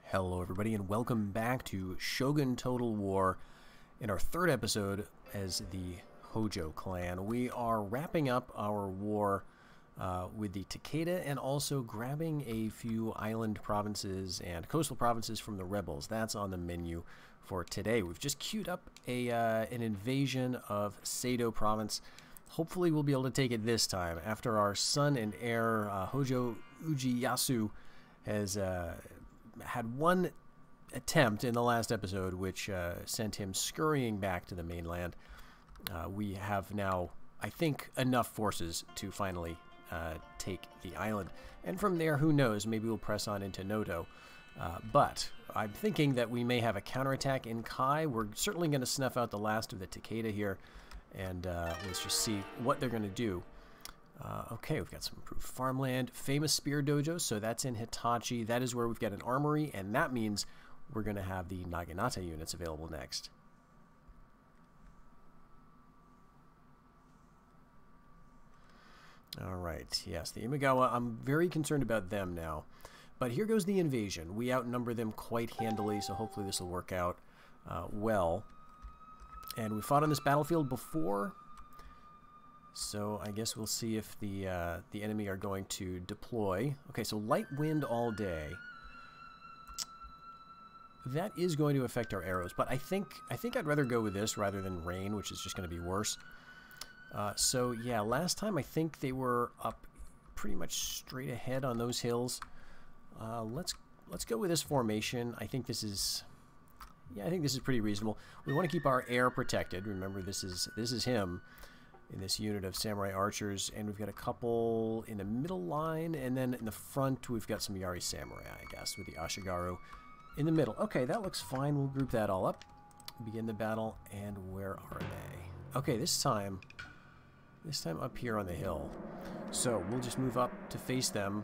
Hello everybody and welcome back to Shogun Total War in our third episode as the Hojo clan. We are wrapping up our war with the Takeda and also grabbing a few island provinces and coastal provinces from the rebels. That's on the menu for today. We've just queued up an invasion of Sado province. Hopefully we'll be able to take it this time after our son and heir Hojo Ujiyasu has had one attempt in the last episode, which sent him scurrying back to the mainland. We have now, I think, enough forces to finally take the island. And from there, who knows, maybe we'll press on into Noto. But I'm thinking that we may have a counterattack in Kai. We're certainly going to snuff out the last of the Takeda here, and let's just see what they're going to do. Okay, we've got some improved farmland, famous spear dojo, so that's in Hitachi. That is where we've got an armory, and that means we're going to have the Naginata units available next. Alright, yes, the Imagawa, I'm very concerned about them now. But here goes the invasion. We outnumber them quite handily, so hopefully this will work out well. And we fought on this battlefield before, so I guess we'll see if the enemy are going to deploy. Okay, so light wind all day. That is going to affect our arrows, but I think I'd rather go with this rather than rain, which is just going to be worse. So yeah, last time I think they were up pretty much straight ahead on those hills. Let's go with this formation. I think this is pretty reasonable. We want to keep our air protected. Remember, this is him in this unit of samurai archers, and we've got a couple in the middle line, and then in the front we've got some Yari samurai, I guess, with the Ashigaru in the middle. Okay, that looks fine. We'll group that all up, begin the battle, and where are they? Okay, this time up here on the hill. So we'll just move up to face them.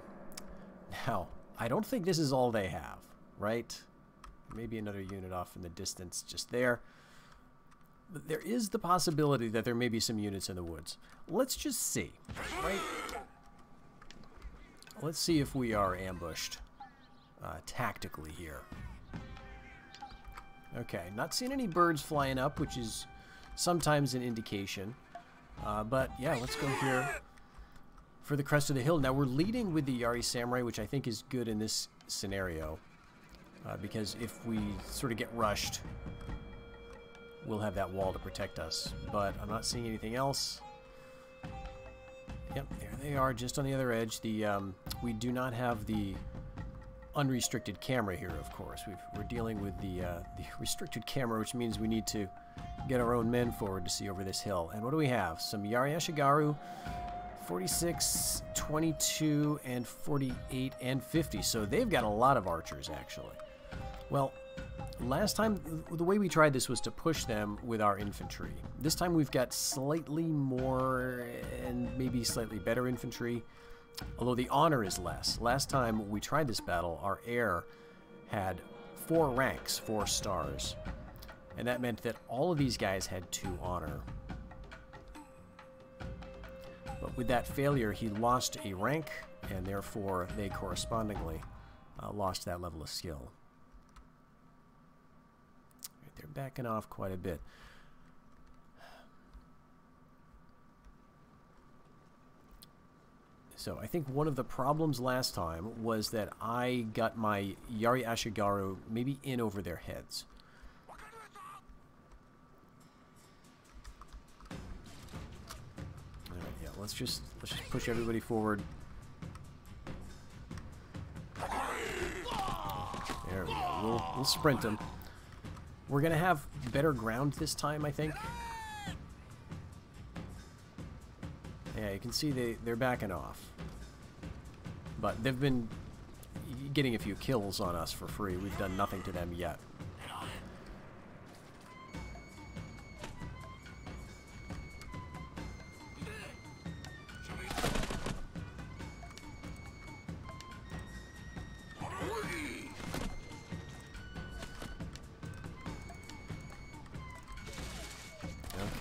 Now, I don't think this is all they have, right? Maybe another unit off in the distance just there. But there is the possibility that there may be some units in the woods. Let's just see, right? Let's see if we are ambushed tactically here. Okay, not seeing any birds flying up, which is sometimes an indication. But yeah, let's go here for the crest of the hill. Now we're leading with the Yari Samurai, which I think is good in this scenario. Because if we sort of get rushed, we'll have that wall to protect us. But I'm not seeing anything else. Yep, there they are, just on the other edge. We do not have the unrestricted camera here, of course. We're dealing with the restricted camera, which means we need to get our own men forward to see over this hill. And what do we have? Some Yari Ashigaru, 46, 22, and 48, and 50. So they've got a lot of archers, actually. Well, last time, the way we tried this was to push them with our infantry. This time we've got slightly more and maybe slightly better infantry, although the honor is less. Last time we tried this battle, our air had 4 ranks, 4 stars. And that meant that all of these guys had 2 honor. But with that failure, he lost a rank, and therefore they correspondingly lost that level of skill. They're backing off quite a bit. So I think one of the problems last time was that I got my Yari Ashigaru maybe in over their heads. Yeah, let's just push everybody forward. There we go. We'll sprint them. We're going to have better ground this time, I think. Yeah, you can see they're backing off. But they've been getting a few kills on us for free. We've done nothing to them yet.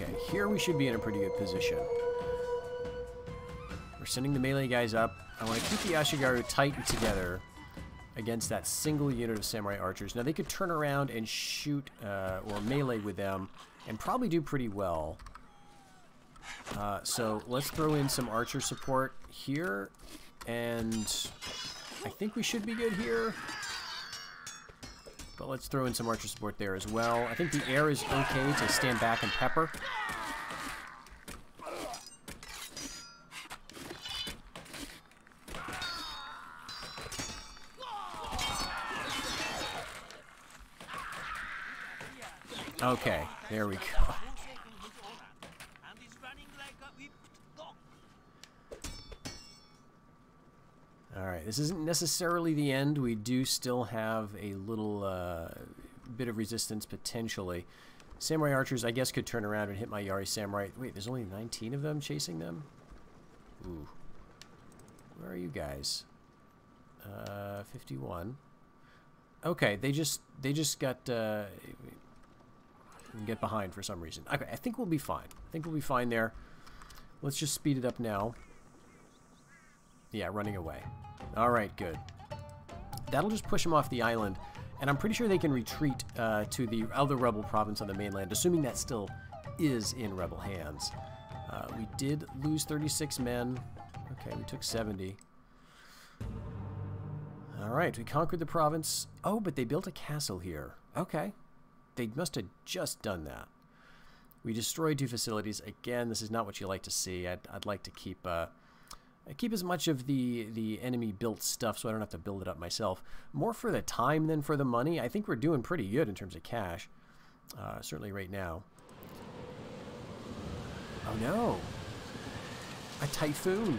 Okay, here we should be in a pretty good position. We're sending the melee guys up. I want to keep the Ashigaru tight and together against that single unit of samurai archers. Now, they could turn around and shoot or melee with them and probably do pretty well. So let's throw in some archer support here, and I think we should be good here. But let's throw in some archer support there as well. I think the air is okay to stand back and pepper. Okay, there we go. Alright, this isn't necessarily the end. We do still have a little bit of resistance potentially. Samurai archers, I guess, could turn around and hit my Yari samurai. Wait, there's only 19 of them chasing them? Ooh. Where are you guys? 51. Okay, they just got get behind for some reason. Okay, I think we'll be fine. I think we'll be fine there. Let's just speed it up now. Yeah, running away. Alright, good. That'll just push them off the island, and I'm pretty sure they can retreat to the other rebel province on the mainland, assuming that still is in rebel hands. We did lose 36 men. Okay, we took 70. Alright, we conquered the province. Oh, but they built a castle here. Okay. They must have just done that. We destroyed 2 facilities. Again, this is not what you like to see. I'd like to keep as much of the enemy built stuff so I don't have to build it up myself. More for the time than for the money. I think we're doing pretty good in terms of cash. Certainly right now. Oh no! A typhoon!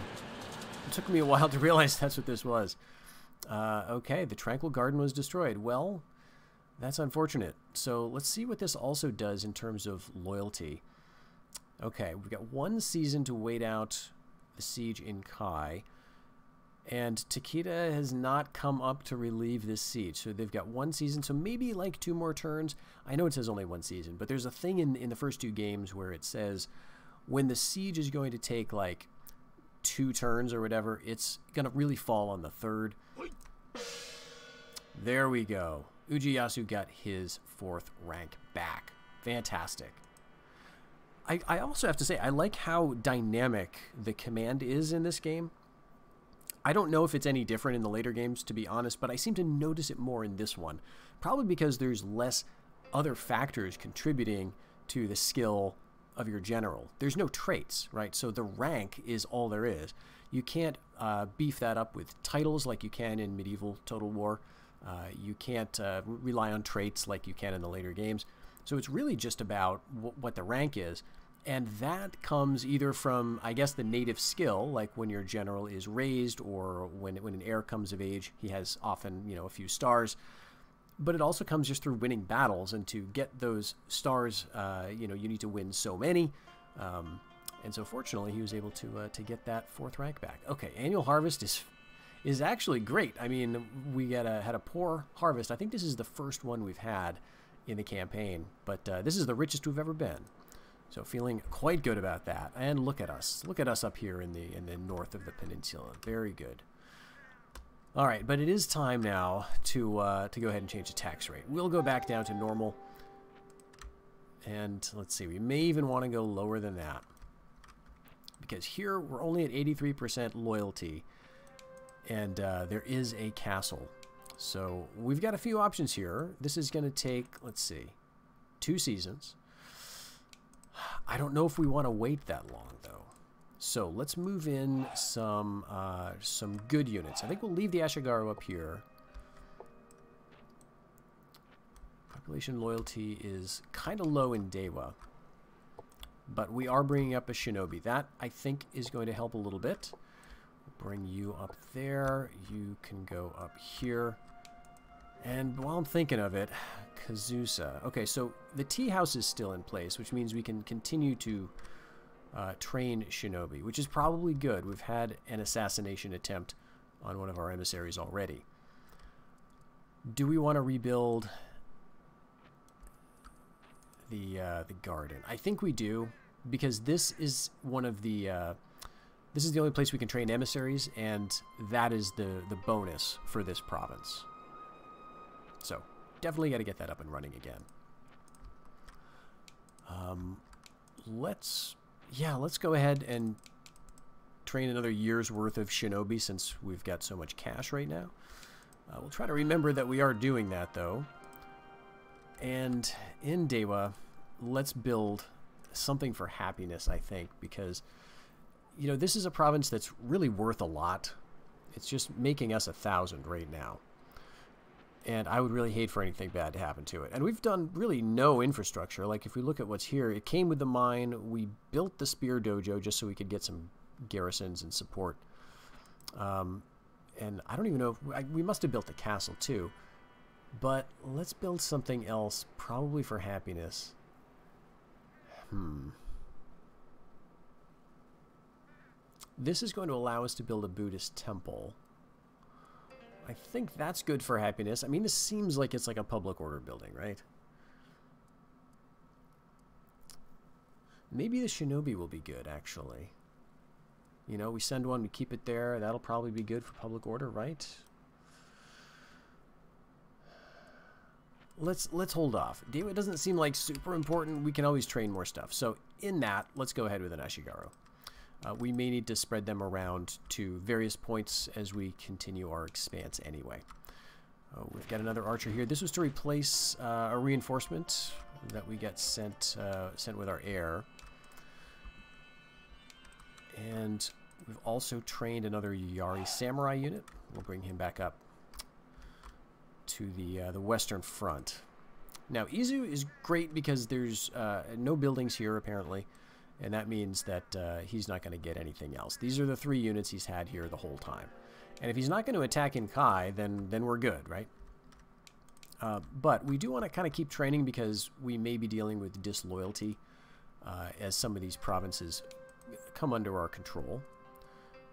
It took me a while to realize that's what this was. Okay, the Tranquil Garden was destroyed. Well, that's unfortunate. So let's see what this also does in terms of loyalty. Okay, we've got 1 season to wait out the siege in Kai, and Takeda has not come up to relieve this siege. So they've got 1 season, so maybe like 2 more turns. I know it says only 1 season, but there's a thing in the first 2 games where it says when the siege is going to take like 2 turns or whatever, it's going to really fall on the 3rd. There we go. Ujiyasu got his 4th rank back. Fantastic. I also have to say, I like how dynamic the command is in this game. I don't know if it's any different in the later games, to be honest, but I seem to notice it more in this one. Probably because there's less other factors contributing to the skill of your general. There's no traits, right? So the rank is all there is. You can't beef that up with titles like you can in medieval Total War. You can't rely on traits like you can in the later games. So it's really just about what the rank is. And that comes either from, I guess, the native skill, like when your general is raised, or when an heir comes of age, he has often, a few stars. But it also comes just through winning battles, and to get those stars, you need to win so many. And so fortunately, he was able to get that 4th rank back. Okay, annual harvest is actually great. I mean, we had a poor harvest. I think this is the first one we've had in the campaign, but this is the richest we've ever been. So feeling quite good about that. And look at us. Look at us up here in the north of the peninsula. Very good. All right, but it is time now to go ahead and change the tax rate. We'll go back down to normal. And let's see, we may even want to go lower than that. Because here we're only at 83% loyalty. And there is a castle. So we've got a few options here. This is going to take, let's see, 2 seasons. I don't know if we want to wait that long, though. So let's move in some good units. I think we'll leave the Ashigaru up here. Population loyalty is kind of low in Dewa. But we are bringing up a shinobi. That, I think, is going to help a little bit. Bring you up there. You can go up here. And while I'm thinking of it, Kazusa. Okay, so the tea house is still in place, which means we can continue to train shinobi, which is probably good. We've had an assassination attempt on one of our emissaries already. Do we want to rebuild the garden? I think we do, because this is one of the this is the only place we can train emissaries, and that is the bonus for this province. So definitely got to get that up and running again. Let's go ahead and train another year's worth of shinobi since we've got so much cash right now. We'll try to remember that we are doing that, though. And in Dewa, let's build something for happiness, I think, because, you know, this is a province that's really worth a lot. It's just making us 1,000 right now. And I would really hate for anything bad to happen to it. And we've done really no infrastructure. Like, if we look at what's here, it came with the mine. We built the spear dojo just so we could get some garrisons and support. And I don't even know if we must have built the castle too. But let's build something else, probably for happiness. This is going to allow us to build a Buddhist temple. I think that's good for happiness. I mean, this seems like it's like a public order building, right? Maybe the shinobi will be good, actually. You know, we send one, we keep it there. That'll probably be good for public order, right? Let's hold off. It doesn't seem like super important. We can always train more stuff. So in that, let's go ahead with an Ashigaru. We may need to spread them around to various points as we continue our expanse anyway. We've got another archer here. This was to replace a reinforcement that we got sent with our heir. And we've also trained another Yari samurai unit. We'll bring him back up to the western front. Now, Izu is great because there's no buildings here, apparently. And that means that he's not going to get anything else. These are the 3 units he's had here the whole time. And if he's not going to attack in Kai, then we're good, right? But we do want to kind of keep training because we may be dealing with disloyalty as some of these provinces come under our control.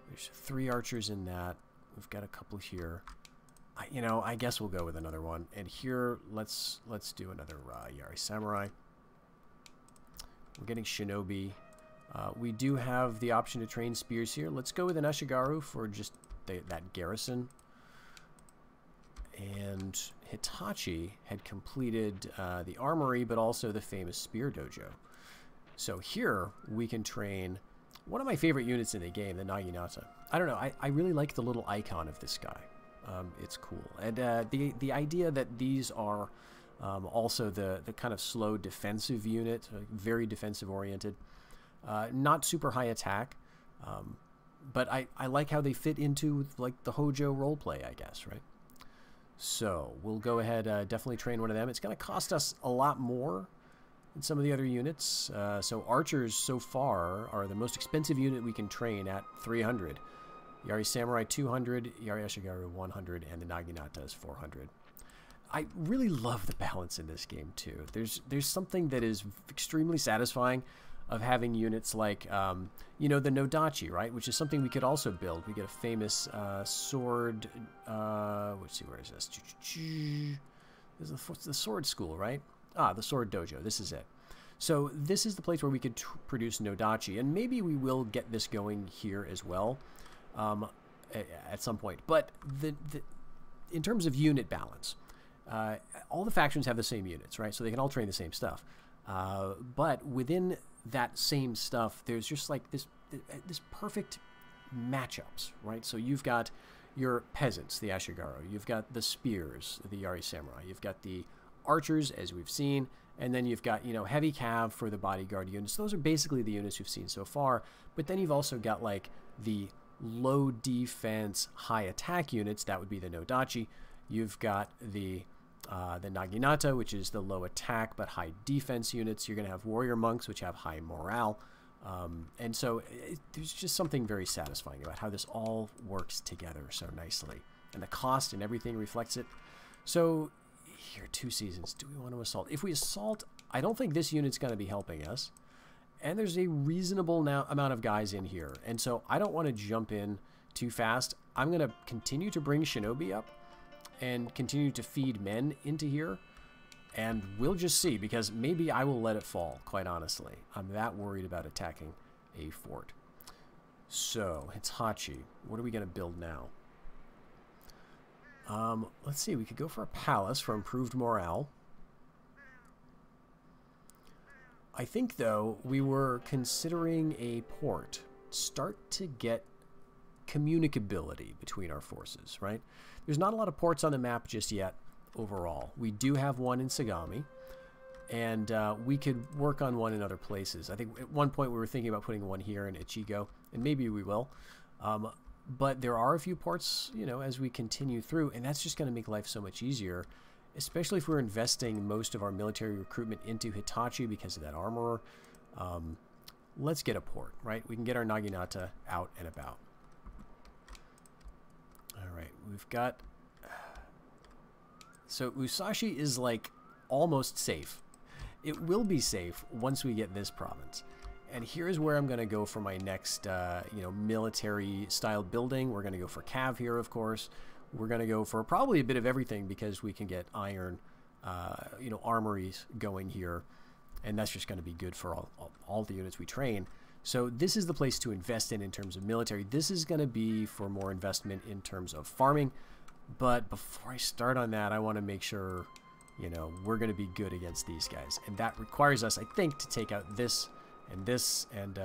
There's 3 archers in that. We've got a couple here. You know, I guess we'll go with another one. And here, let's do another Yari Samurai. We're getting shinobi. We do have the option to train spears here. Let's go with an Ashigaru for just that garrison. And Hitachi had completed the armory, but also the famous spear dojo. So here we can train one of my favorite units in the game, the Naginata. I don't know. I really like the little icon of this guy. It's cool. And the idea that these are also the kind of slow defensive unit, very defensive oriented, not super high attack, but I like how they fit into like the Hojo roleplay, I guess, right? So we'll go ahead, definitely train one of them. It's going to cost us a lot more than some of the other units. So archers so far are the most expensive unit we can train at 300. Yari Samurai 200, Yari Ashigaru 100, and the Naginata is 400. I really love the balance in this game too. There's something that is extremely satisfying of having units like, you know, the Nodachi, right? Which is something we could also build. We get a famous sword. Let's see, where is this? This is the sword school, right? Ah, the sword dojo. This is it. So this is the place where we could produce Nodachi, and maybe we will get this going here as well at some point. But in terms of unit balance, all the factions have the same units, right? So they can all train the same stuff. But within that same stuff, there's just like this perfect matchups, right? So you've got your peasants, the Ashigaru. You've got the spears, the Yari Samurai. You've got the archers, as we've seen. And then you've got, you know, heavy cav for the bodyguard units. Those are basically the units we've seen so far. But then you've also got like the low defense, high attack units. That would be the Nodachi. You've got the Naginata, which is the low attack but high defense units. You're going to have warrior monks, which have high morale. And so there's just something very satisfying about how this all works together so nicely. And the cost and everything reflects it. So here, 2 seasons. Do we want to assault? If we assault, I don't think this unit's going to be helping us. And there's a reasonable amount of guys in here. And so I don't want to jump in too fast. I'm going to continue to bring shinobi up and continue to feed men into here. And we'll just see, because maybe I will let it fall, quite honestly. I'm that worried about attacking a fort. So, Hitachi, what are we going to build now? Let's see, we could go for a palace for improved morale. I think, though, we were considering a port. Start to get communicability between our forces, right? There's not a lot of ports on the map just yet overall. We do have one in Sagami, and we could work on one in other places. I think at one point we were thinking about putting one here in Ichigo, and maybe we will. But there are a few ports, you know, as we continue through, and that's just going to make life so much easier, especially if we're investing most of our military recruitment into Hitachi because of that armorer. Let's get a port, right? We can get our Naginata out and about. All right, we've got... So Musashi is like almost safe. It will be safe once we get this province. And here's where I'm going to go for my next, you know, military style building. We're going to go for cav here, of course. We're going to go for probably a bit of everything because we can get iron, you know, armories going here. And that's just going to be good for all the units we train. So this is the place to invest in terms of military. This is going to be for more investment in terms of farming. But before I start on that, I want to make sure, you know, we're going to be good against these guys. And that requires us, I think, to take out this and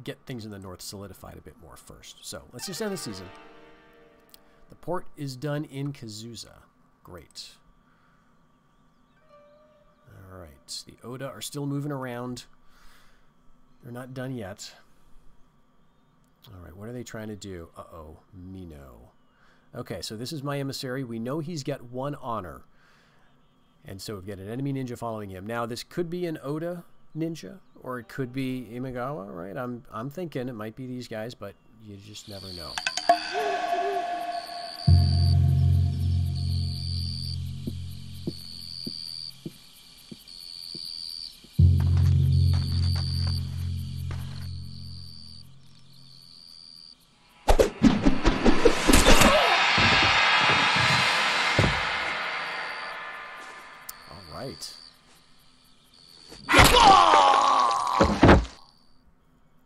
get things in the north solidified a bit more first. So let's just end the season. The port is done in Kazusa. Great. All right. The Oda are still moving around. They're not done yet. All right. What are they trying to do? Uh-oh. Mino. Okay, so this is my emissary. We know he's got 1 honor. And so we've got an enemy ninja following him. Now, this could be an Oda ninja, or it could be Imagawa, right? I'm thinking it might be these guys, but you just never know.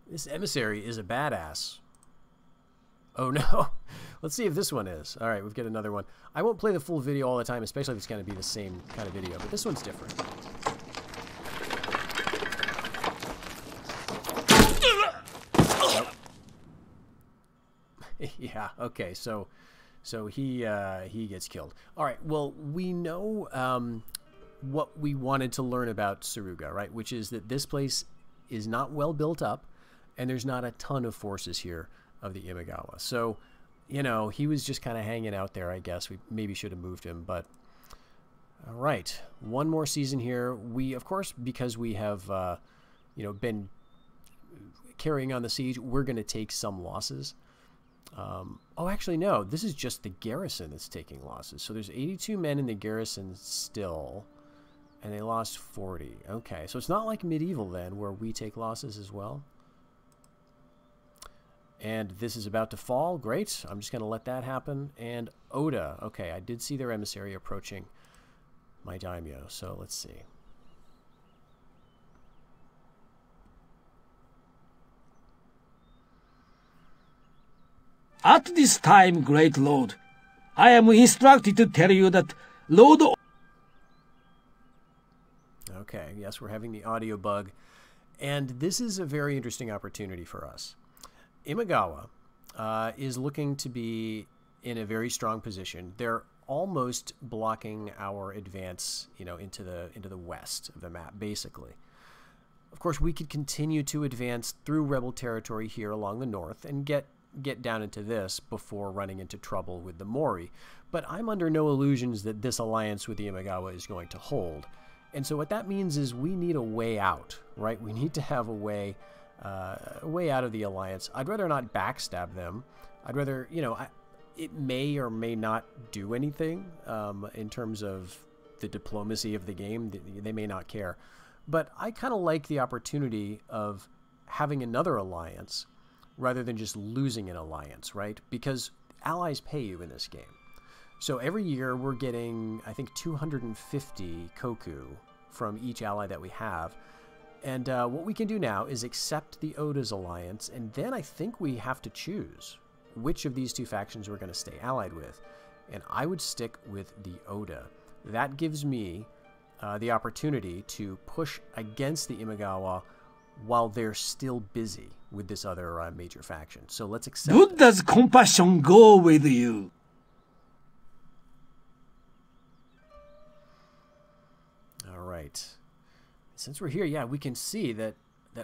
This emissary is a badass. Oh no. Let's see if this one is. Alright, we've got another one. I won't play the full video all the time, especially if it's going to be the same kind of video, but this one's different. Yeah, okay, so he gets killed. Alright, well, we know what we wanted to learn about Suruga, right? Which is that this place is not well built up, and there's not a ton of forces here of the Imagawa. So, you know, he was just kind of hanging out there, I guess. We maybe should have moved him, but... All right, one more season here. We, of course, because we have, you know, been carrying on the siege, we're going to take some losses. Oh, actually, no. This is just the garrison that's taking losses. So there's 82 men in the garrison still, and they lost 40. Okay, so it's not like medieval then, where we take losses as well. And this is about to fall. Great. I'm just going to let that happen. And Oda. Okay, I did see their emissary approaching my daimyo. So let's see. At this time, great lord, I am instructed to tell you that Lord... Okay, yes, we're having the audio bug. And this is a very interesting opportunity for us. Imagawa is looking to be in a very strong position. They're almost blocking our advance, you know, into the west of the map, basically. Of course, we could continue to advance through rebel territory here along the north and get down into this before running into trouble with the Mori. But I'm under no illusions that this alliance with the Imagawa is going to hold. And so what that means is we need a way out, right? We need to have a way out of the alliance. I'd rather not backstab them. I'd rather, you know, it may or may not do anything in terms of the diplomacy of the game. They may not care. But I kind of like the opportunity of having another alliance rather than just losing an alliance, right? Because allies pay you in this game. So every year we're getting, I think, 250 koku from each ally that we have. And what we can do now is accept the Oda's alliance, and then I think we have to choose which of these two factions we're going to stay allied with. and I would stick with the Oda. That gives me the opportunity to push against the Imagawa while they're still busy with this other major faction. So let's accept Good it. does compassion go with you? All right. Since we're here, yeah, we can see that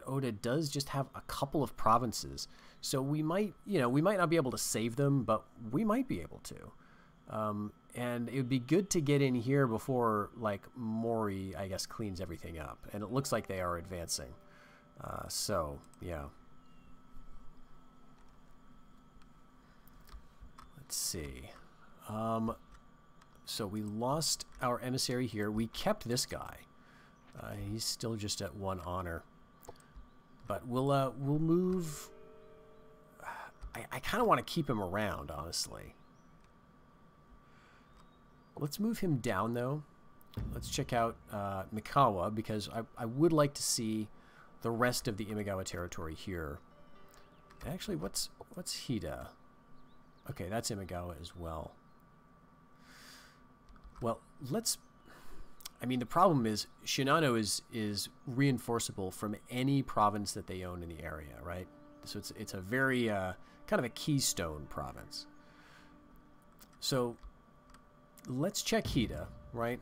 Oda does just have a couple of provinces. So we might, we might not be able to save them, but we might be able to. And it would be good to get in here before, like, Mori, I guess, cleans everything up. And it looks like they are advancing. So, yeah. Let's see. So we lost our emissary here. We kept this guy. He's still just at 1 honor. But we'll move... I kind of want to keep him around, honestly. Let's move him down, though. Let's check out Mikawa, because I would like to see the rest of the Imagawa territory here. Actually, what's Hida? Okay, that's Imagawa as well. Well, let's... I mean, the problem is Shinano is reinforceable from any province that they own in the area, right? So it's a very kind of a keystone province. So let's check Hida, right?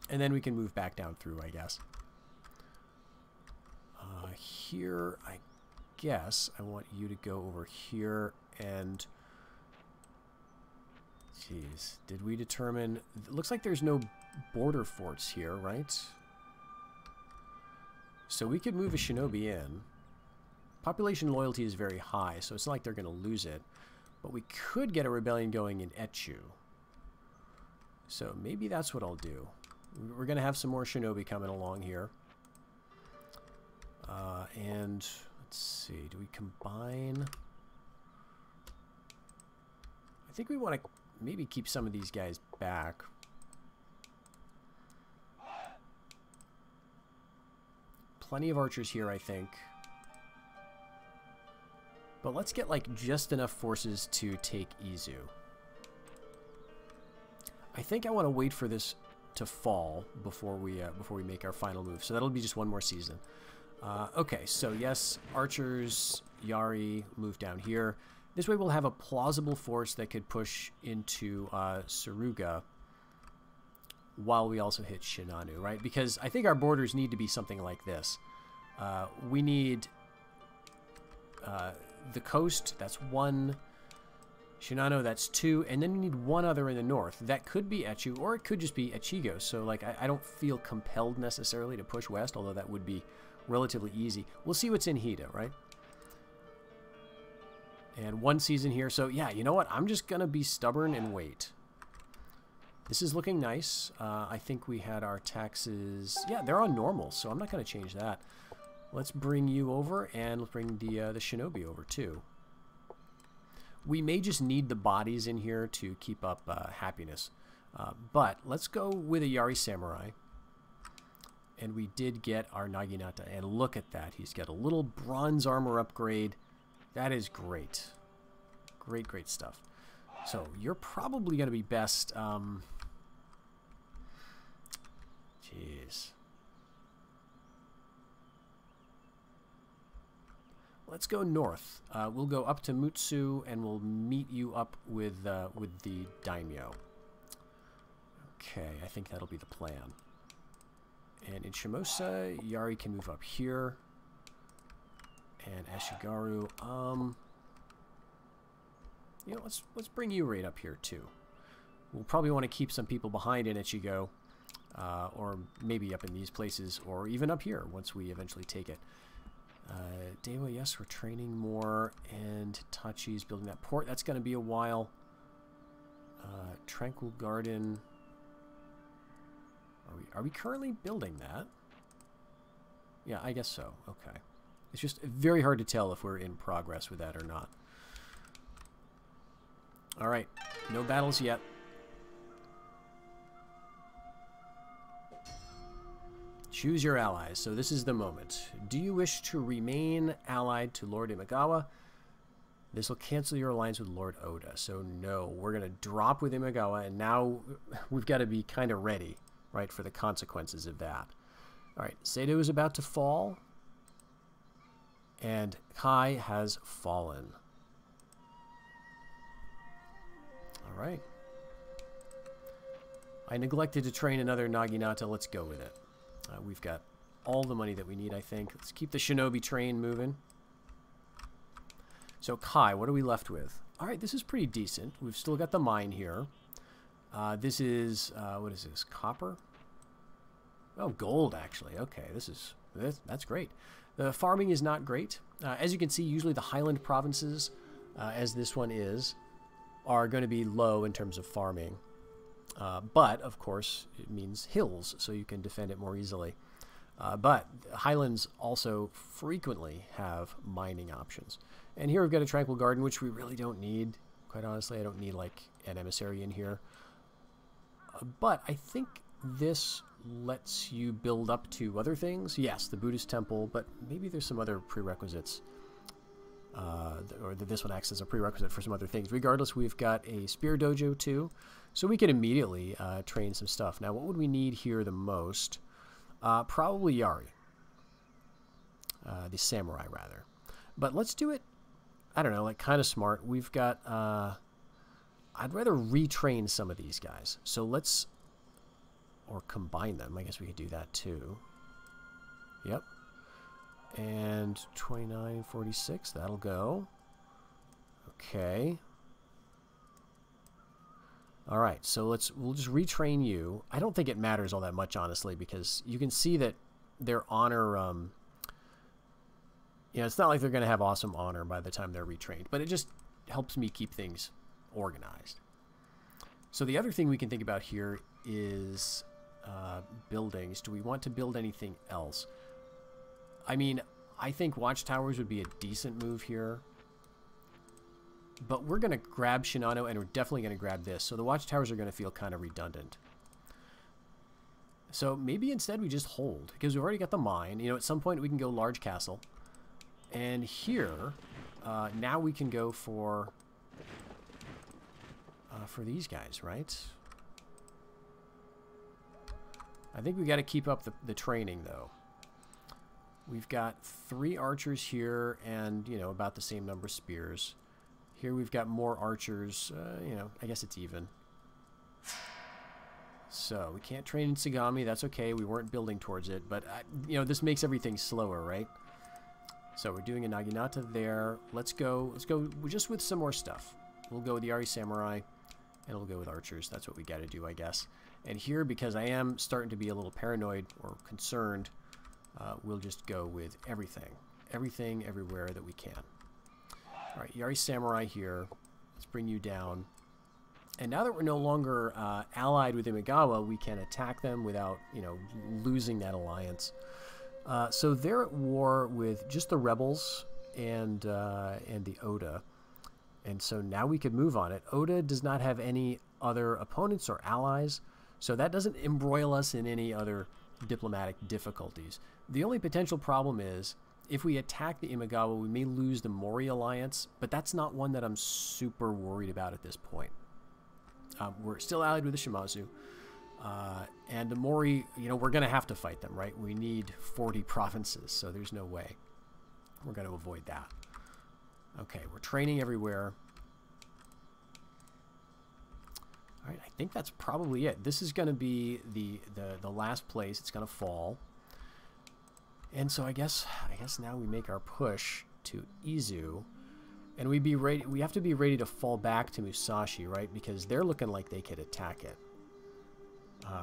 And then we can move back down through, I guess. Here, I guess I want you to go over here and... Jeez, did we determine... It looks like there's no border forts here, right? So we could move a shinobi in. Population loyalty is very high, so it's not like they're going to lose it. But we could get a rebellion going in Etchu. So maybe that's what I'll do. We're going to have some more shinobi coming along here. And let's see, do we combine? I think we want to maybe keep some of these guys back. Plenty of archers here, I think. But let's get like just enough forces to take Izu. I think I want to wait for this to fall before we make our final move. So that'll be just one more season. Okay, so yes, archers, Yari, move down here. This way we'll have a plausible force that could push into Suruga while we also hit Shinano, right? Because I think our borders need to be something like this. We need the coast, that's 1. Shinano, that's 2. And then we need 1 other in the north. That could be Etchu, or it could just be Echigo. So, like, I don't feel compelled necessarily to push west, although that would be relatively easy. We'll see what's in Hida, right? And 1 season here. So, yeah, you know what? I'm just going to be stubborn and wait. This is looking nice. I think we had our taxes... Yeah, they're on normal, so I'm not going to change that. Let's bring you over, and let's bring the shinobi over, too. We may just need the bodies in here to keep up happiness. But let's go with a Yari Samurai. And we did get our Naginata. And look at that. He's got a little bronze armor upgrade. That is great. Great, great stuff. So you're probably going to be best... Jeez. Let's go north. We'll go up to Mutsu, and we'll meet you up with the daimyo. Okay, I think that'll be the plan. And in Shimosa, Yari can move up here. And Ashigaru, you know, let's bring you right up here too. We'll probably want to keep some people behind in Ichigo, or maybe up in these places, or even up here once we eventually take it. Dewa, yes, we're training more, and Tachi's building that port. That's going to be a while. Tranquil Garden. Are we currently building that? Yeah, I guess so. Okay. It's just very hard to tell if we're in progress with that or not. Alright, no battles yet. Choose your allies. So this is the moment. Do you wish to remain allied to Lord Imagawa? This will cancel your alliance with Lord Oda. So no, we're going to drop with Imagawa, and now we've got to be kind of ready, right, for the consequences of that. All right, Sado is about to fall, and Kai has fallen. All right. I neglected to train another Naginata. Let's go with it. We've got all the money that we need, I think. Let's keep the shinobi train moving. So Kai, what are we left with? All right, this is pretty decent. We've still got the mine here. This is, what is this, copper? Oh, gold, actually. Okay, that's great. The farming is not great. As you can see, usually the highland provinces, as this one is, are going to be low in terms of farming. But, of course, it means hills, so you can defend it more easily. But highlands also frequently have mining options. And here we've got a tranquil garden, which we really don't need. Quite honestly, I don't need like an emissary in here. But I think this lets you build up to other things. Yes, the Buddhist temple, but maybe there's some other prerequisites. Or this one acts as a prerequisite for some other things. Regardless, we've got a spear dojo too, so we can immediately train some stuff. Now, what would we need here the most? Probably Yari. The samurai, rather. But let's do it, I don't know, like kind of smart. We've got, I'd rather retrain some of these guys. So let's, or combine them. I guess we could do that too. Yep. And 29, 46, that'll go. Okay. All right, so we'll just retrain you. I don't think it matters all that much, honestly, because you can see that their honor, it's not like they're going to have awesome honor by the time they're retrained, but it just helps me keep things organized. So the other thing we can think about here is buildings. Do we want to build anything else? I mean, I think watchtowers would be a decent move here. But we're going to grab Shinano, and we're definitely going to grab this. So the watchtowers are going to feel kind of redundant. So maybe instead we just hold, because we've already got the mine. You know, at some point we can go large castle. And here, now we can go for these guys, right? I think we got to keep up the training, though. We've got 3 archers here and, you know, about the same number of spears. Here we've got more archers. You know, I guess it's even. So we can't train in Sagami. That's okay. We weren't building towards it. But, you know, this makes everything slower, right? So we're doing a Naginata there. Let's go just with some more stuff. We'll go with the Yari Samurai, and we'll go with archers. That's what we got to do, I guess. And here, because I am starting to be a little paranoid or concerned, we'll just go with everything. Everything, everywhere that we can. All right, Yari Samurai here. Let's bring you down. And now that we're no longer allied with Imagawa, we can attack them without, you know, losing that alliance. So they're at war with just the rebels and the Oda. And so now we could move on it. Oda does not have any other opponents or allies, so that doesn't embroil us in any other diplomatic difficulties. The only potential problem is, if we attack the Imagawa, we may lose the Mori alliance, but that's not one that I'm super worried about at this point. We're still allied with the Shimazu, and the Mori, you know, we're going to have to fight them, right? We need 40 provinces, so there's no way we're going to avoid that. Okay, we're training everywhere. All right, I think that's probably it. This is going to be the last place. It's going to fall. And so I guess now we make our push to Izu, and we have to be ready to fall back to Musashi, right? Because they're looking like they could attack it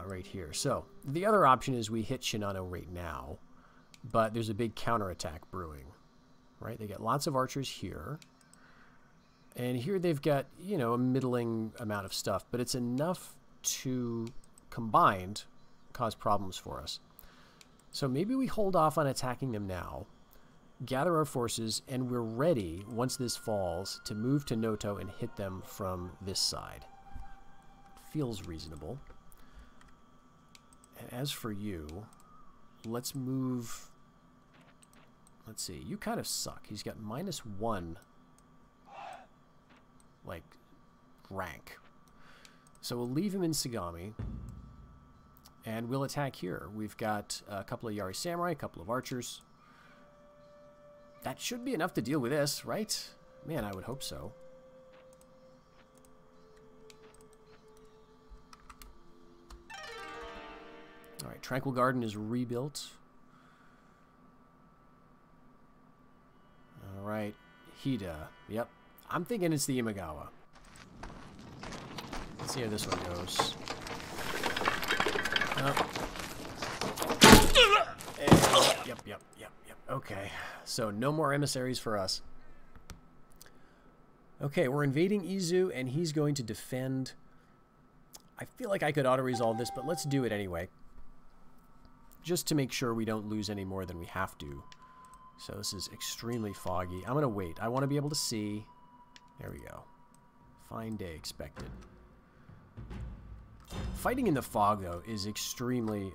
right here. So the other option is we hit Shinano right now, but there's a big counterattack brewing, right? They got lots of archers here, and here they've got, you know, a middling amount of stuff, but it's enough to combined cause problems for us. So maybe we hold off on attacking them now, gather our forces, and we're ready, once this falls, to move to Noto and hit them from this side. Feels reasonable. And as for you, let's move... Let's see, you kind of suck. He's got -1 like, rank. So we'll leave him in Sagami, and we'll attack here. We've got a couple of Yari Samurai, a couple of archers. That should be enough to deal with this, right? Man, I would hope so. Alright, Tranquil Garden is rebuilt. Alright, Hida. Yep. I'm thinking it's the Imagawa. Let's see how this one goes. Yep. Okay, so no more emissaries for us. Okay, we're invading Izu, and he's going to defend. I feel like I could auto-resolve this, but let's do it anyway. Just to make sure we don't lose any more than we have to. So this is extremely foggy. I'm going to wait. I want to be able to see. There we go. Fine day expected. Fighting in the fog, though, is extremely,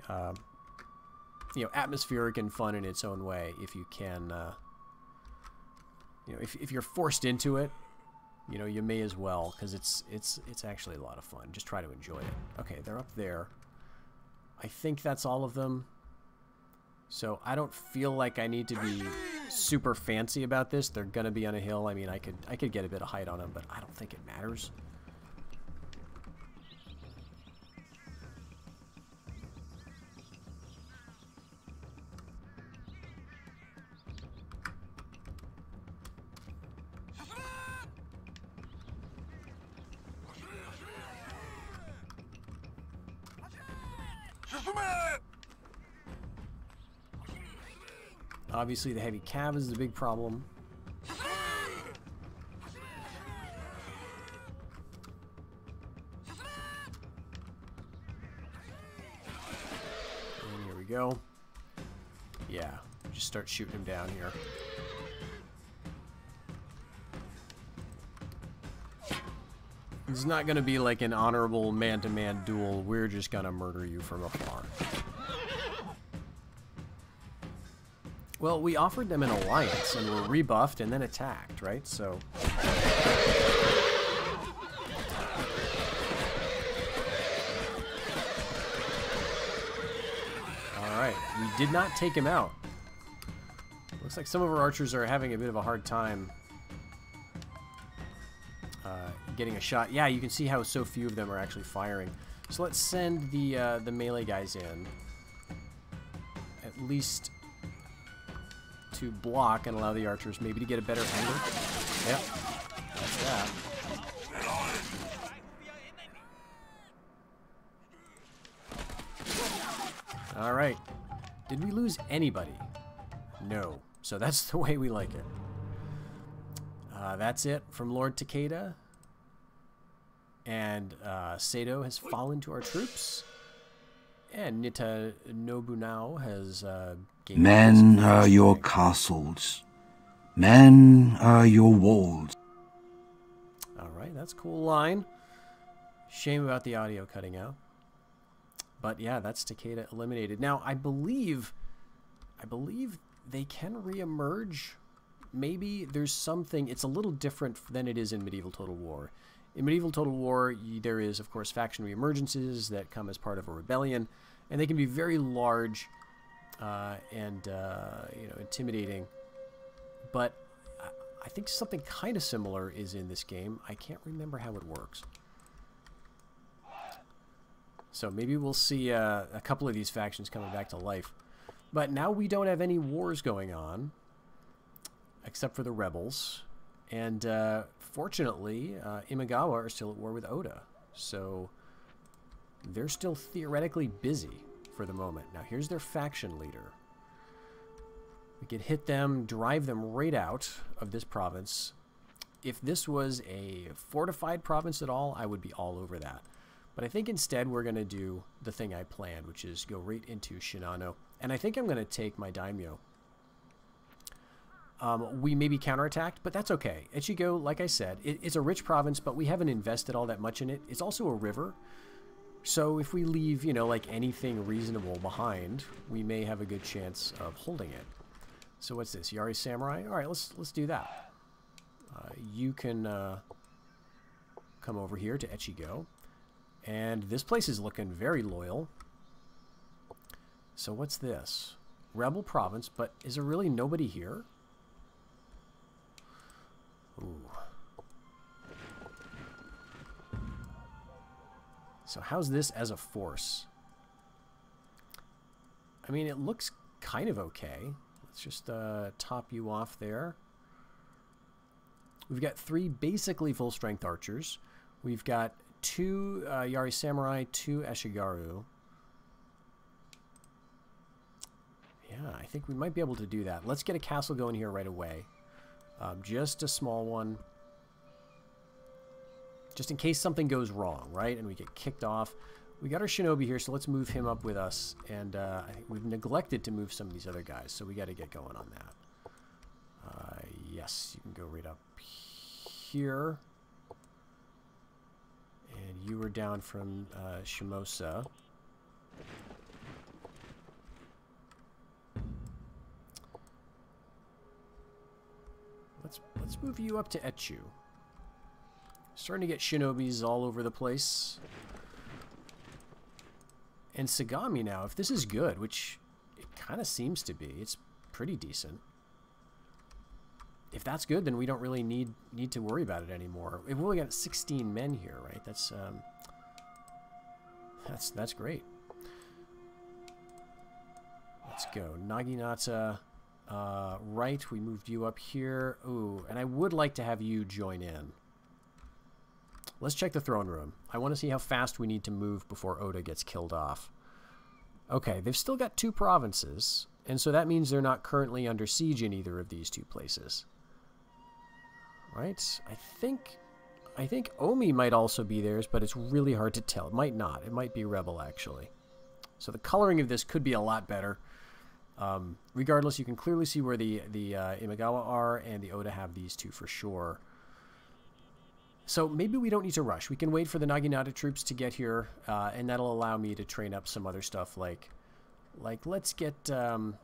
atmospheric and fun in its own way. If you can, if you're forced into it, you may as well, because it's actually a lot of fun. Just try to enjoy it. Okay, they're up there. I think that's all of them. So I don't feel like I need to be super fancy about this. They're gonna be on a hill. I mean, I could get a bit of height on them, but I don't think it matters. Obviously, the heavy cav is the big problem. And here we go. Yeah, just start shooting him down here. It's not going to be like an honorable man-to-man duel. We're just going to murder you from afar. Well, we offered them an alliance, and were rebuffed and then attacked, right? So... Alright, we did not take him out. Looks like some of our archers are having a bit of a hard time getting a shot. Yeah, you can see how so few of them are actually firing. So let's send the melee guys in. At least... to block and allow the archers maybe to get a better angle. Yep, that's that. Alright. Did we lose anybody? No. So that's the way we like it. That's it from Lord Takeda. And Sato has fallen to our troops. And Nita Nobunao has gained... Men are your castles. Men are your walls. Alright, that's a cool line. Shame about the audio cutting out. But yeah, that's Takeda eliminated. Now, I believe they can re-emerge. Maybe there's something... It's a little different than it is in Medieval Total War. In Medieval Total War, there is, of course, faction re-emergences that come as part of a rebellion. And they can be very large and intimidating. But I think something kind of similar is in this game. I can't remember how it works. So maybe we'll see a couple of these factions coming back to life. But now we don't have any wars going on, except for the rebels. And fortunately, Imagawa are still at war with Oda. So they're still theoretically busy for the moment. Now here's their faction leader. We could hit them, drive them right out of this province. If this was a fortified province at all, I would be all over that. But I think instead we're going to do the thing I planned, which is go right into Shinano. And I think I'm going to take my daimyo. We may be counterattacked, but that's okay. Ichigo, like I said, it's a rich province, but we haven't invested all that much in it. It's also a river. So if we leave, like anything reasonable behind, we may have a good chance of holding it. So what's this? Yari Samurai? All right, let's do that. You can come over here to Echigo. And this place is looking very loyal. So what's this? Rebel province, but is there really nobody here? Ooh. So how's this as a force? I mean, it looks kind of okay. Let's just top you off there. We've got 3 basically full-strength archers. We've got 2 Yari Samurai, 2 Ashigaru. Yeah, I think we might be able to do that. Let's get a castle going here right away. Just a small one. Just in case something goes wrong, right? And we get kicked off. We got our shinobi here, so let's move him up with us. And I think we've neglected to move some of these other guys, so we got to get going on that. Yes, you can go right up here. And you were down from Shimosa. Let's move you up to Echu. Starting to get shinobis all over the place. And Sagami now, if this is good, which it kind of seems to be, it's pretty decent. If that's good, then we don't really need to worry about it anymore. We've only got 16 men here, right? That's great. Let's go. Naginata, right, we moved you up here. Ooh, and I would like to have you join in. Let's check the throne room. I want to see how fast we need to move before Oda gets killed off. Okay, they've still got 2 provinces, and so that means they're not currently under siege in either of these 2 places. Right? I think Omi might also be theirs, but it's really hard to tell. It might not. It might be Rebel, actually. So the coloring of this could be a lot better. Regardless, you can clearly see where the Imagawa are, and the Oda have these 2 for sure. So maybe we don't need to rush. We can wait for the Naginata troops to get here, and that'll allow me to train up some other stuff like let's get Ashigaru,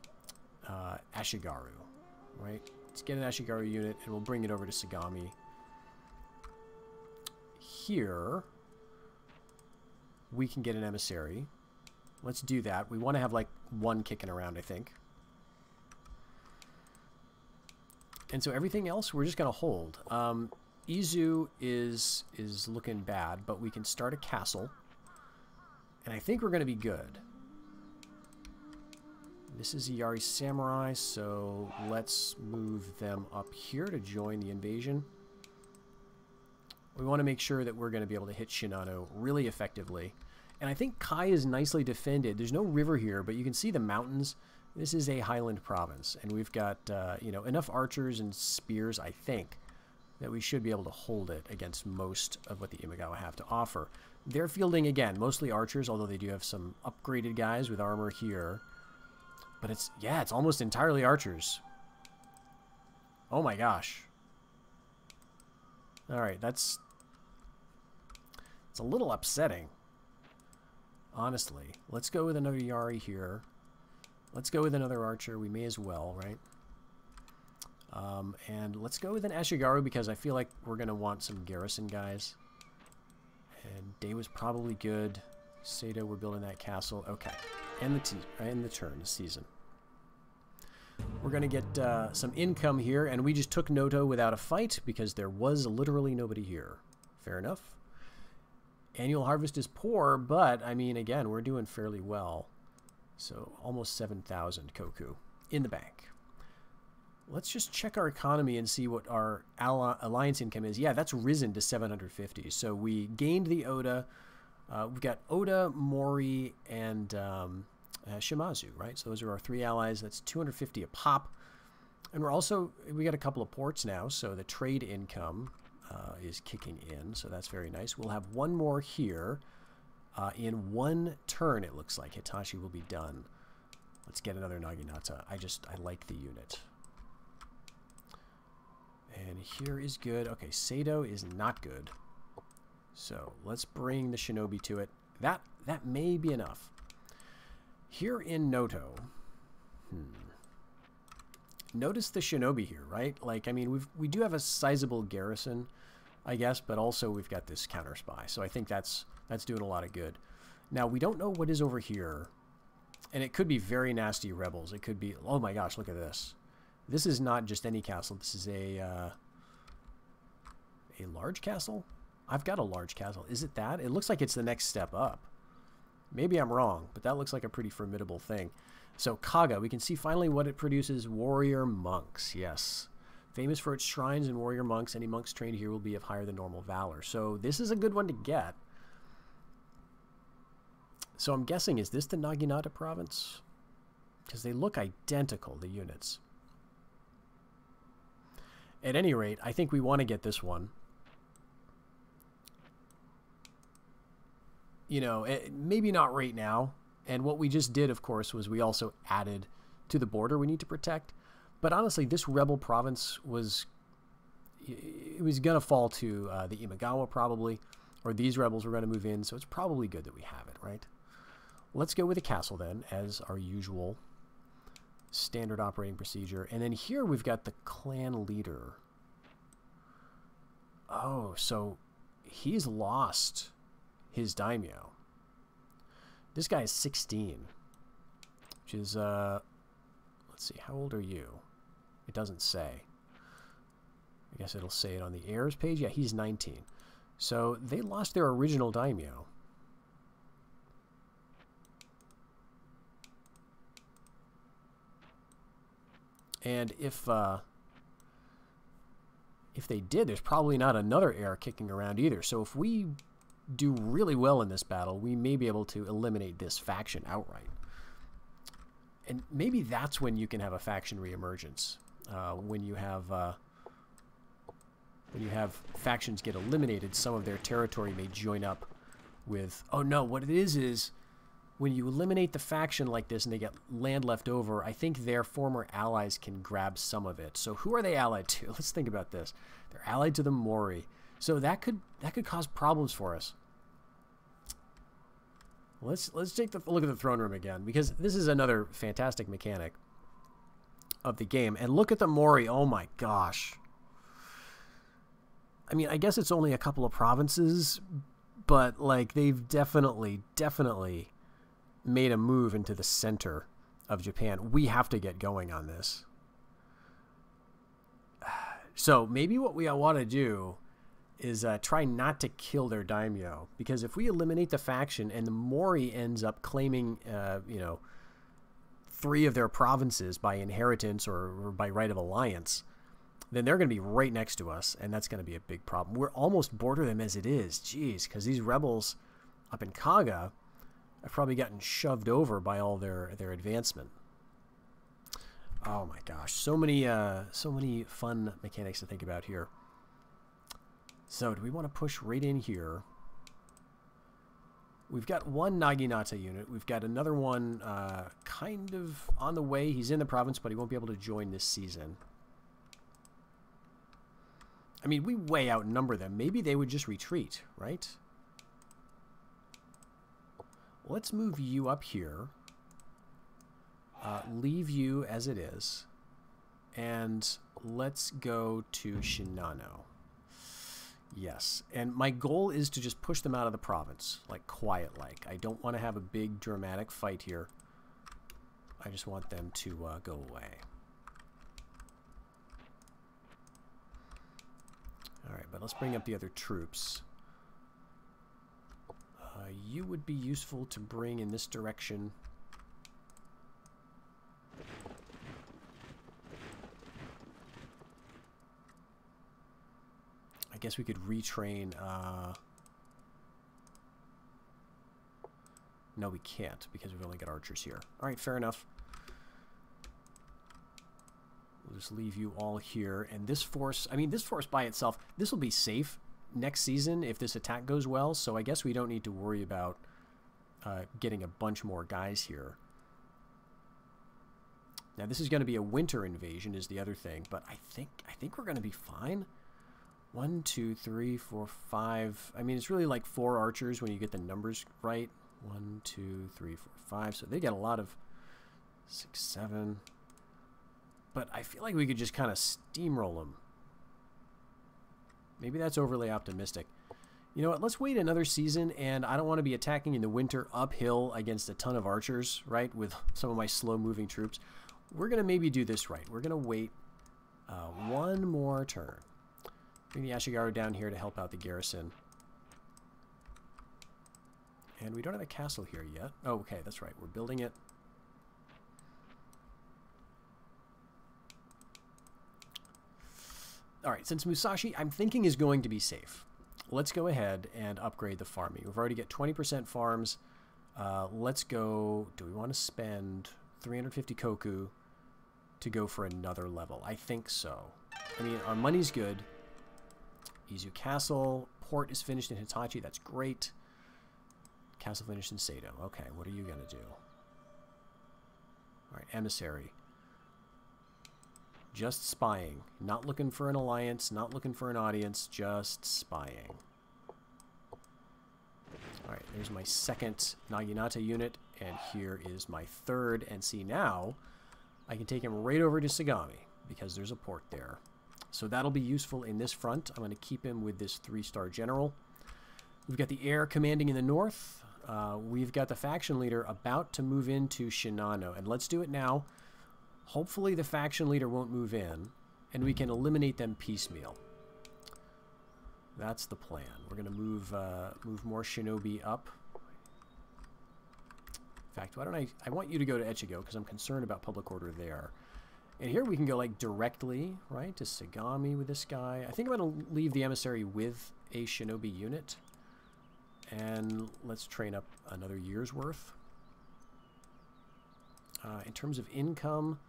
right? Let's get an Ashigaru unit, and we'll bring it over to Sagami. Here, we can get an emissary. Let's do that. We want to have like 1 kicking around, I think. And so everything else, we're just going to hold. Izu is looking bad, but we can start a castle. And I think we're going to be good. This is a Yari Samurai, so let's move them up here to join the invasion. We want to make sure that we're going to be able to hit Shinano really effectively. And I think Kai is nicely defended. There's no river here, but you can see the mountains. This is a highland province, and we've got you know, enough archers and spears, I think, that we should be able to hold it against most of what the Imagawa have to offer. They're fielding, again, mostly archers, although they do have some upgraded guys with armor here. But it's, yeah, it's almost entirely archers. Oh my gosh. Alright, it's a little upsetting. Honestly. Let's go with another Yari here. Let's go with another archer. We may as well, right? And let's go with an Ashigaru because I feel like we're going to want some garrison guys. And Day was probably good. Sato, we're building that castle. Okay. End the turn, the season. We're going to get some income here, and we just took Noto without a fight because there was literally nobody here. Fair enough. Annual harvest is poor, but, I mean, again, we're doing fairly well. So, almost 7,000 koku in the bank. Let's just check our economy and see what our alliance income is. Yeah, that's risen to 750. So, we gained the Oda. We've got Oda, Mori, and Shimazu, right? So those are our 3 allies. That's 250 a pop. And we got a couple of ports now, so the trade income is kicking in, so that's very nice. We'll have 1 more here. In 1 turn, it looks like Hitachi will be done. Let's get another Naginata. I like the unit. And here is good. Okay, Sato is not good. So let's bring the shinobi to it. That may be enough. Here in Noto, notice the shinobi here, right? Like, I mean, we do have a sizable garrison, I guess, but also we've got this counter spy. So I think that's doing a lot of good. Now, we don't know what is over here. And it could be very nasty rebels. It could be... Oh my gosh, look at this. This is not just any castle. This is a large castle? I've got a large castle. Is it that? It looks like it's the next step up. Maybe I'm wrong, but that looks like a pretty formidable thing. So Kaga, we can see finally what it produces. Warrior monks, yes. Famous for its shrines and warrior monks. Any monks trained here will be of higher than normal valor. So this is a good one to get. So I'm guessing, is this the Naginata province? Because they look identical, the units. At any rate, I think we want to get this one. You know, maybe not right now. And what we just did, of course, was we also added to the border we need to protect. But honestly, this rebel province was... It was going to fall to the Imagawa, probably. Or these rebels were going to move in. So it's probably good that we have it, right? Let's go with a castle, then, as our usual standard operating procedure. And then here we've got the clan leader. Oh, so he's lost his daimyo. This guy is 16, which is, let's see, how old are you? It doesn't say. I guess it'll say it on the heirs page. Yeah, he's 19. So they lost their original daimyo. And if they did, there's probably not another heir kicking around either. So if we do really well in this battle, we may be able to eliminate this faction outright. And maybe that's when you can have a faction reemergence. When you have factions get eliminated, some of their territory may join up with... Oh no, what it is when you eliminate the faction like this and they get land left over, I think their former allies can grab some of it. So who are they allied to? Let's think about this. They're allied to the Mori. So that could cause problems for us. Let's take a look at the throne room again, because this is another fantastic mechanic of the game. And look at the Mori. Oh my gosh. I mean, I guess it's only a couple of provinces, but like they've definitely made a move into the center of Japan. We have to get going on this. So maybe what we want to do is try not to kill their daimyo, because if we eliminate the faction and the Mori ends up claiming, you know, 3 of their provinces by inheritance or by right of alliance, then they're going to be right next to us, and that's going to be a big problem. We're almost border them as it is. Jeez, because these rebels up in Kaga have probably gotten shoved over by all their advancement. Oh my gosh, so many fun mechanics to think about here. So do we want to push right in here? We've got one Naginata unit. We've got another one kind of on the way. He's in the province, but he won't be able to join this season. I mean, we way outnumber them. Maybe they would just retreat, right? Let's move you up here. Leave you as it is. And let's go to Shinano. Yes. And my goal is to just push them out of the province, like quiet-like. I don't want to have a big dramatic fight here. I just want them to go away. Alright, but let's bring up the other troops. You would be useful to bring in this direction. I guess we could retrain... No, we can't, because we've only got archers here. Alright, fair enough. We'll just leave you all here. And this force, I mean, this force by itself, this will be safe next season if this attack goes well, so I guess we don't need to worry about getting a bunch more guys here. Now, this is going to be a winter invasion is the other thing, but I think we're going to be fine. 1, 2, 3, 4, 5. I mean, it's really like 4 archers when you get the numbers right. 1, 2, 3, 4, 5. So they get a lot of 6, 7. But I feel like we could just kind of steamroll them. Maybe that's overly optimistic. You know what? Let's wait another season, and I don't want to be attacking in the winter uphill against a ton of archers, right, with some of my slow-moving troops. We're going to maybe do this right. We're going to wait one more turn. Bring the Ashigaru down here to help out the garrison. And we don't have a castle here yet. Oh, okay, that's right. We're building it. All right, since Musashi, I'm thinking, is going to be safe, let's go ahead and upgrade the farming. We've already got 20% farms. Let's go... Do we want to spend 350 koku to go for another level? I think so. I mean, our money's good. Izu Castle. Port is finished in Hitachi. That's great. Castle finished in Sato. Okay, what are you going to do? All right, Emissary. Just spying. Not looking for an alliance, not looking for an audience, just spying. Alright, there's my second Naginata unit, and here is my third. And see, now I can take him right over to Sagami, because there's a port there. So that'll be useful in this front. I'm going to keep him with this 3-star general. We've got the heir commanding in the north. We've got the faction leader about to move into Shinano, and let's do it now. Hopefully the faction leader won't move in, and we can eliminate them piecemeal. That's the plan. We're going to move more shinobi up. In fact, why don't I want you to go to Echigo, because I'm concerned about public order there. And here we can go, like, directly, right, to Sagami with this guy. I think I'm going to leave the emissary with a shinobi unit. And let's train up another year's worth. In terms of income...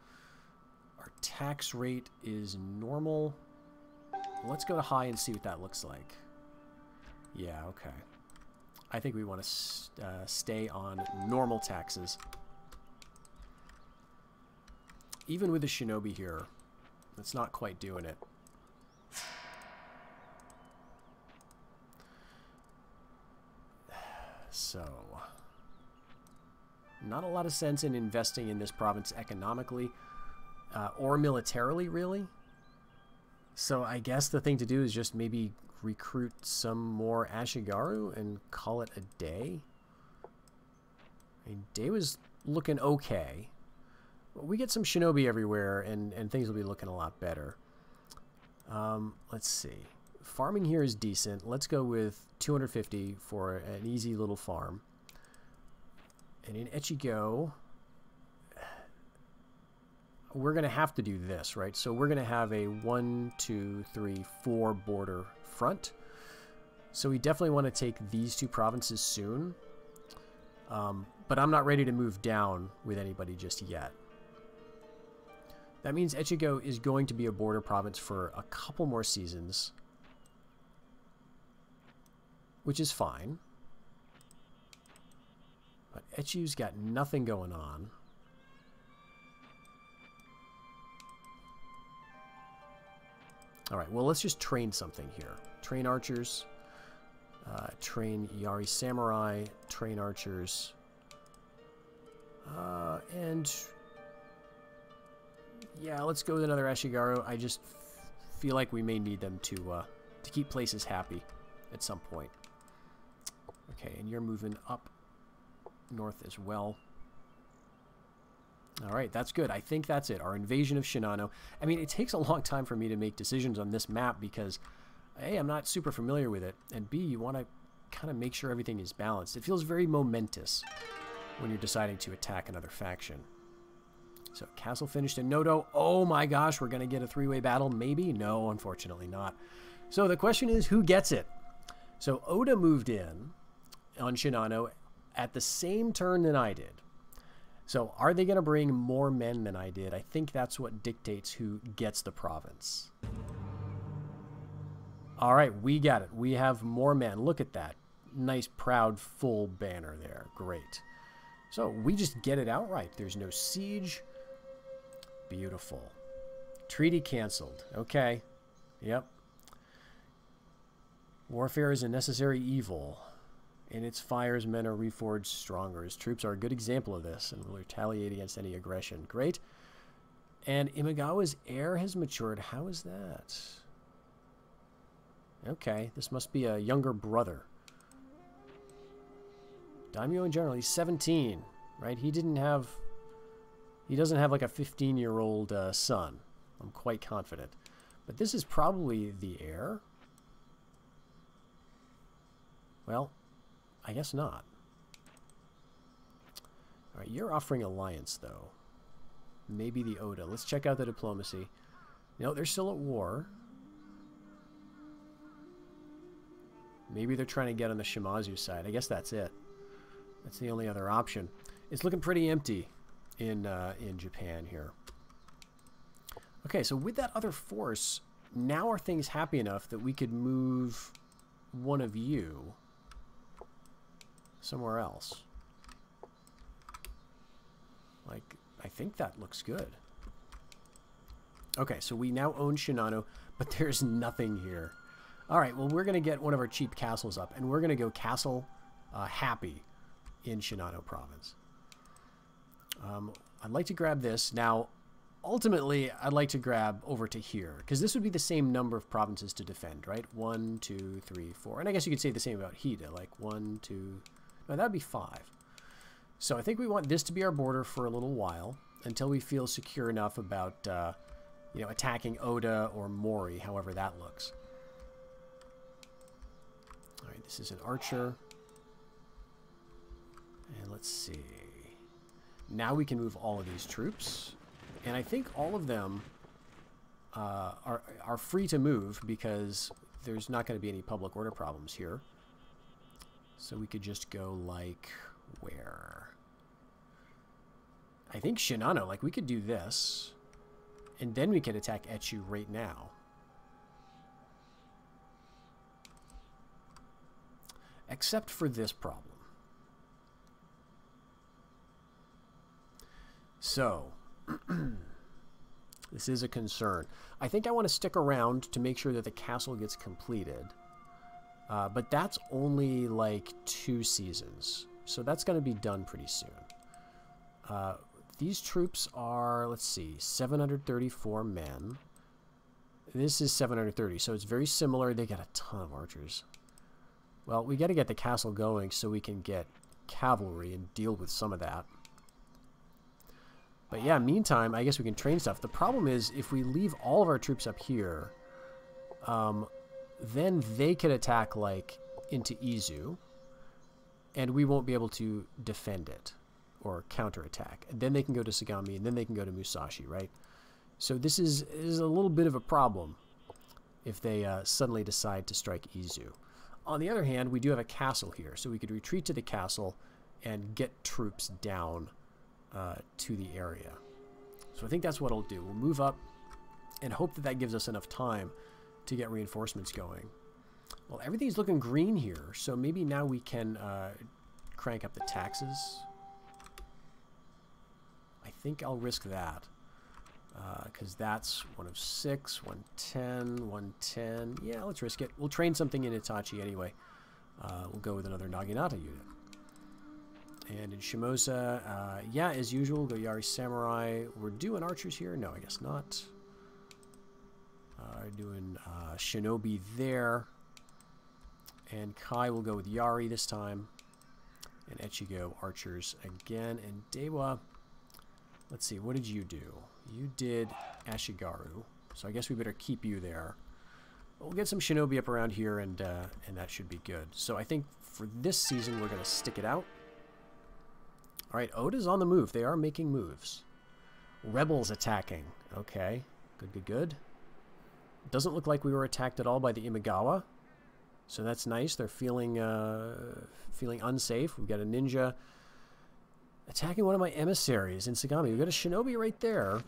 Our tax rate is normal. Let's go to high and see what that looks like. Yeah, okay. I think we want to stay on normal taxes. Even with the shinobi here, it's not quite doing it. So, not a lot of sense in investing in this province economically. Or militarily, really. So I guess the thing to do is just maybe recruit some more Ashigaru and call it a day. I mean, day was looking okay. We get some shinobi everywhere, and things will be looking a lot better. Let's see. Farming here is decent. Let's go with 250 for an easy little farm. And in Echigo... we're going to have to do this, right? So we're going to have a 1, 2, 3, 4 border front. So we definitely want to take these two provinces soon. But I'm not ready to move down with anybody just yet. That means Echigo is going to be a border province for a couple more seasons. Which is fine. But Echiu's got nothing going on. Alright, well, let's just train something here. Train archers. Train Yari Samurai. Train archers. And... yeah, let's go with another Ashigaru. I just feel like we may need them to keep places happy at some point. Okay, and you're moving up north as well. Alright, that's good. I think that's it. Our invasion of Shinano. I mean, it takes a long time for me to make decisions on this map because, A, I'm not super familiar with it, and B, you want to kind of make sure everything is balanced. It feels very momentous when you're deciding to attack another faction. So, castle finished in Noto. Oh my gosh, we're going to get a three-way battle? Maybe? No, unfortunately not. So the question is, who gets it? So Oda moved in on Shinano at the same turn that I did. So are they going to bring more men than I did? I think that's what dictates who gets the province. All right, we got it. We have more men. Look at that. Nice, proud, full banner there. Great. So we just get it outright. There's no siege. Beautiful. Treaty canceled. Okay. Yep. Warfare is a necessary evil. In its fires, men are reforged stronger. His troops are a good example of this and will retaliate against any aggression. Great. And Imagawa's heir has matured. How is that? Okay, this must be a younger brother. Daimyo in general, he's 17, right? He doesn't have like a 15-year-old son. I'm quite confident. But this is probably the heir. Well, I guess not. Alright, you're offering alliance, though. Maybe the Oda. Let's check out the diplomacy. No, they're still at war. Maybe they're trying to get on the Shimazu side. I guess that's it. That's the only other option. It's looking pretty empty in Japan here. Okay, so with that other force, now are things happy enough that we could move one of you somewhere else? Like, I think that looks good. Okay, so we now own Shinano, but there's nothing here. Alright, well, we're going to get one of our cheap castles up, and we're going to go castle happy in Shinano province. I'd like to grab this. Now, ultimately, I'd like to grab over to here, because this would be the same number of provinces to defend, right? 1, 2, 3, 4. And I guess you could say the same about Hida, like 1, 2... No, that would be 5. So I think we want this to be our border for a little while, until we feel secure enough about, you know, attacking Oda or Mori, however that looks. Alright, this is an archer. And let's see. Now we can move all of these troops. And I think all of them are free to move because there's not going to be any public order problems here. So we could just go like where? I think Shinano, like we could do this. And then we could attack Etchu right now. Except for this problem. So, this is a concern. I think I want to stick around to make sure that the castle gets completed. But that's only like 2 seasons. So that's going to be done pretty soon. These troops are, let's see, 734 men. This is 730, so it's very similar. They got a ton of archers. Well, we got to get the castle going so we can get cavalry and deal with some of that. But yeah, meantime, I guess we can train stuff. The problem is, if we leave all of our troops up here, then they could attack, like, into Izu, and we won't be able to defend it, or counterattack. And then they can go to Sagami, and then they can go to Musashi, right? So this is a little bit of a problem if they suddenly decide to strike Izu. On the other hand, we do have a castle here, so we could retreat to the castle and get troops down to the area. So I think that's what I'll do. We'll move up and hope that that gives us enough time to get reinforcements going. Well, everything's looking green here, so maybe now we can crank up the taxes. I think I'll risk that. Because that's 1 of 6, 110, 110. Yeah, let's risk it. We'll train something in Itachi anyway. We'll go with another Naginata unit. And in Shimosa, yeah, as usual, go Yari Samurai. We're doing archers here? No, I guess not. Doing Shinobi there. And Kai will go with Yari this time. And Echigo archers again. And Dewa, let's see, what did you do? You did Ashigaru. So I guess we better keep you there. But we'll get some Shinobi up around here, and that should be good. So I think for this season, we're going to stick it out. Alright, Oda's on the move. They are making moves. Rebels attacking. Okay. Good, good, good. Doesn't look like we were attacked at all by the Imagawa. So that's nice. They're feeling unsafe. We've got a ninja attacking one of my emissaries in Sagami. We've got a Shinobi right there.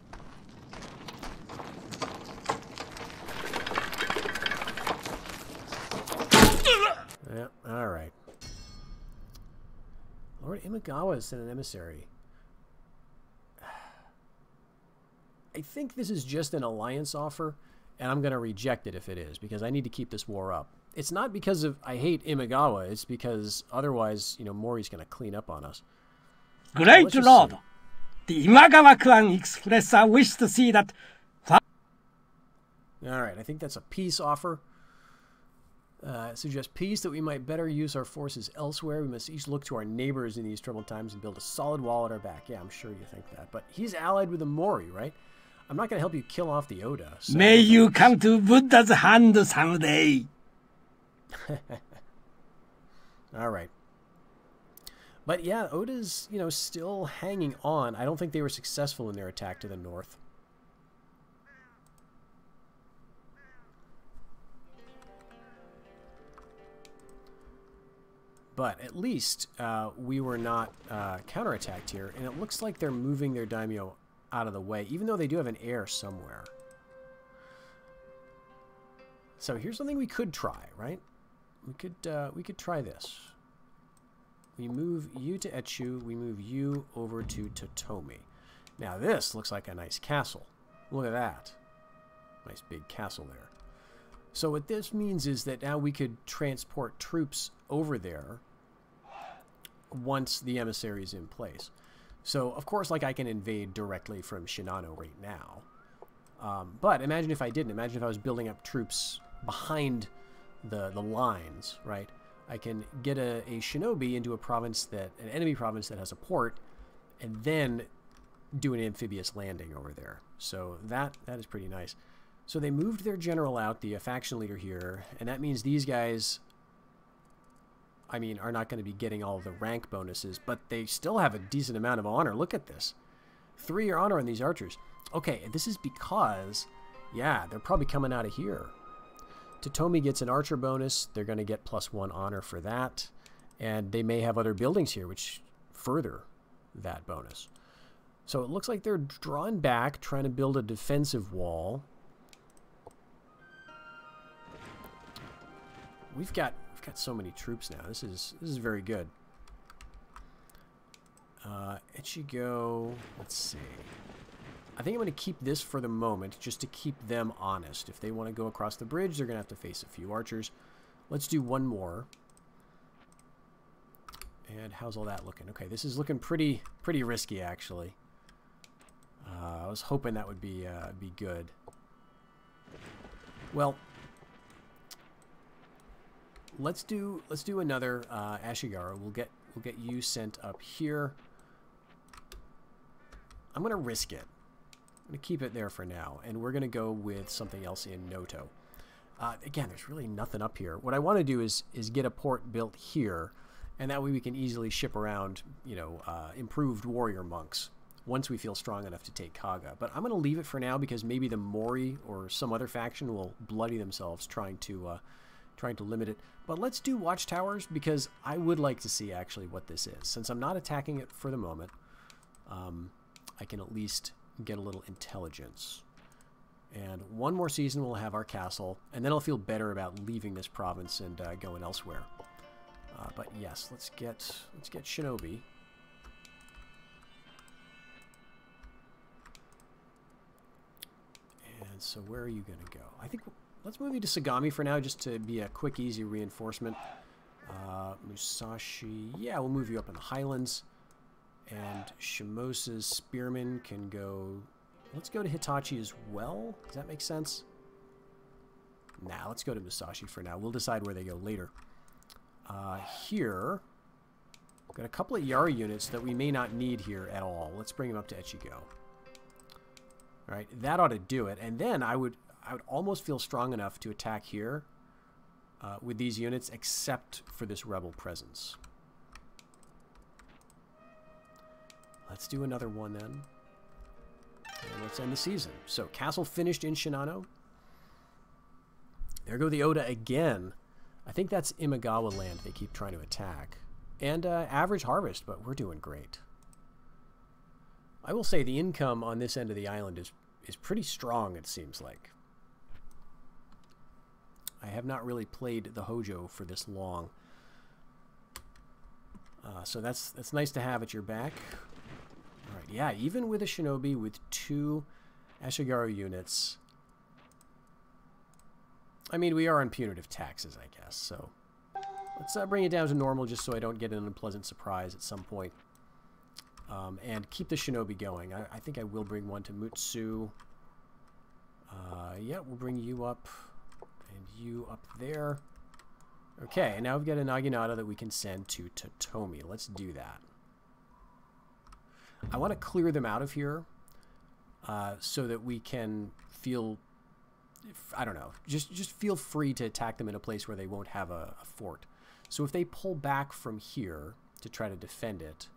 Yeah, alright. Lord Imagawa sent an emissary. I think this is just an alliance offer, and I'm going to reject it if it is, because I need to keep this war up. It's not because of I hate Imagawa, it's because otherwise, you know, Mori's going to clean up on us. Great Lord! The Imagawa clan express a wish to see that... Alright, I think that's a peace offer. Suggests peace, that we might better use our forces elsewhere. We must each look to our neighbors in these troubled times and build a solid wall at our back. Yeah, I'm sure you think that. But he's allied with the Mori, right? I'm not going to help you kill off the Oda. So May you come to Buddha's hand someday. All right. But yeah, Oda's, still hanging on. I don't think they were successful in their attack to the north. But at least we were not counterattacked here. And it looks like they're moving their daimyo out of the way, even though they do have an heir somewhere. So here's something we could try, right? We could try this. We move you to Etchu. We move you over to Totomi. Now this looks like a nice castle. Look at that. Nice big castle there. So what this means is that now we could transport troops over there once the emissary is in place. So, of course, I can invade directly from Shinano right now. But imagine if I didn't. Imagine if I was building up troops behind the lines, right? I can get a shinobi into an enemy province that has a port, and then do an amphibious landing over there. So that is pretty nice. So they moved their general out, the faction leader here, and that means these guys, are not going to be getting all of the rank bonuses, but they still have a decent amount of honor. Look at this. 3-year honor on these archers. Okay, and this is because, yeah, they're probably coming out of here. Totomi gets an archer bonus. They're going to get +1 honor for that. And they may have other buildings here, which further that bonus. So it looks like they're drawn back, trying to build a defensive wall. We've got so many troops now. This is very good. Ichigo, let's see. I think I'm going to keep this for the moment, just to keep them honest. If they want to go across the bridge, they're going to have to face a few archers. Let's do one more. And how's all that looking? Okay, this is looking pretty risky, actually. I was hoping that would be good. Well, let's do another Ashigaru. We'll get you sent up here. I'm going to risk it. I'm going to keep it there for now, and we're going to go with something else in Noto. Again, there's really nothing up here. What I want to do is get a port built here, and that way we can easily ship around, improved warrior monks once we feel strong enough to take Kaga. But I'm going to leave it for now because maybe the Mori or some other faction will bloody themselves trying to limit it. But let's do watchtowers because I would like to see actually what this is. Since I'm not attacking it for the moment, I can at least get a little intelligence. And one more season we'll have our castle, and then I'll feel better about leaving this province and going elsewhere. But yes, let's get Shinobi. And so where are you going to go? I think let's move you to Sagami for now, just to be a quick, easy reinforcement. Musashi, yeah, we'll move you up in the Highlands. And Shimosa's spearmen can go... Let's go to Hitachi as well. Does that make sense? Nah, let's go to Musashi for now. We'll decide where they go later. Here, we've got a couple of Yari units that we may not need here at all. Let's bring them up to Echigo. All right, that ought to do it. And then I would almost feel strong enough to attack here with these units, except for this rebel presence. Let's do another one then. And let's end the season. So, castle finished in Shinano. There go the Oda again. I think that's Imagawa land they keep trying to attack. And average harvest, but we're doing great. I will say the income on this end of the island is pretty strong, it seems like. I have not really played the Hojo for this long. So that's nice to have at your back. Alright, yeah, even with a shinobi with 2 Ashigaru units. I mean, we are on punitive taxes, I guess, so let's bring it down to normal just so I don't get an unpleasant surprise at some point. And keep the shinobi going. I think I will bring one to Mutsu. Yeah, we'll bring you up and you up there. Okay, and now we've got a Naginata that we can send to Totomi. Let's do that. I want to clear them out of here so that we can feel, I don't know, just feel free to attack them in a place where they won't have a fort. So if they pull back from here to try to defend it,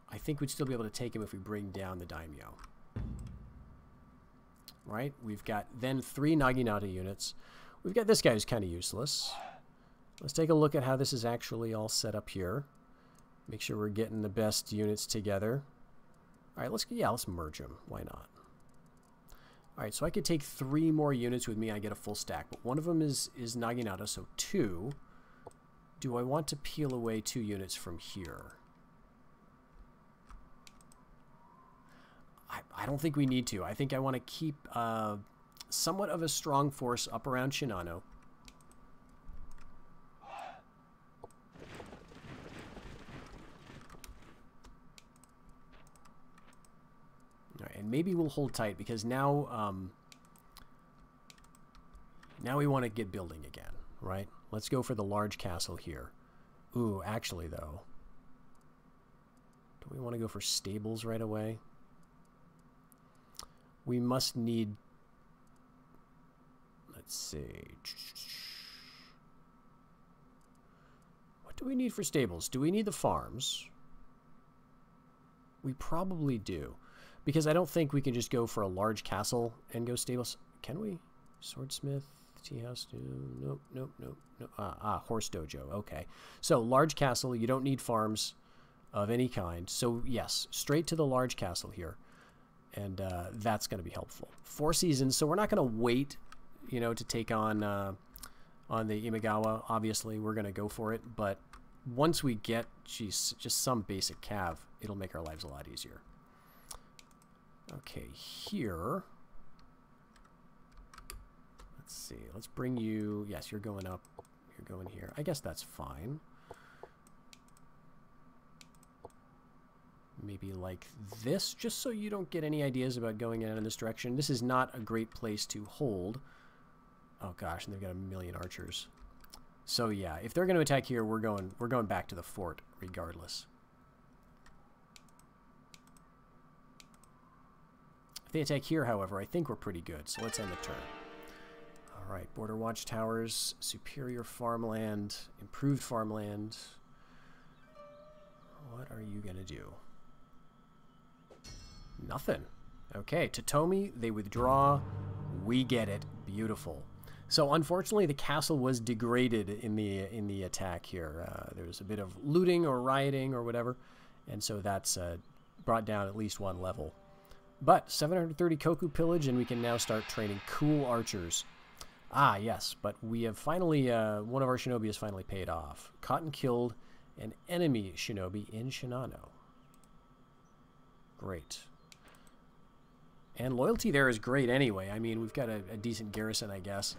I think we'd still be able to take him if we bring down the daimyo. Right? We've got then 3 Naginata units. We've got this guy who's kind of useless. Let's take a look at how this is actually all set up here. Make sure we're getting the best units together. All right, let's merge them. Why not? All right, so I could take 3 more units with me. I get a full stack, but one of them is Naginata, so 2. Do I want to peel away 2 units from here? I don't think we need to. I think I want to keep somewhat of a strong force up around Shinano. All right, and maybe we'll hold tight because now, now we want to get building again, right? Let's go for the large castle here. Ooh, actually though, do we want to go for stables right away? We must need, let's see, what do we need for stables? Do we need the farms? We probably do, because I don't think we can just go for a large castle and go stables. Can we? Swordsmith, tea house, nope, nope, nope, nope. Horse dojo, okay. So large castle, you don't need farms of any kind. So yes, straight to the large castle here. And that's going to be helpful. 4 seasons, so we're not going to wait, you know, to take on the Imagawa. Obviously, we're going to go for it. But once we get, geez, just some basic cav, it'll make our lives a lot easier. Okay, here. Let's see. Let's bring you. Yes, you're going up. You're going here. I guess that's fine. Maybe like this, just so you don't get any ideas about going in this direction. This is not a great place to hold. Oh gosh, and they've got a million archers. So yeah, if they're going to attack here, we're going back to the fort regardless. If they attack here, however, I think we're pretty good. So let's end the turn. All right, border watchtowers, superior farmland, improved farmland. What are you going to do? Nothing. Okay, Totomi, they withdraw. We get it. Beautiful. So unfortunately, the castle was degraded in the attack here. There was a bit of looting or rioting or whatever, and so that's brought down at least 1 level. But 730 Koku pillage, and we can now start training cool archers. Ah, yes, but we have finally, one of our shinobi has finally paid off. Cotton killed an enemy shinobi in Shinano. Great. And loyalty there is great anyway. I mean, we've got a decent garrison, I guess,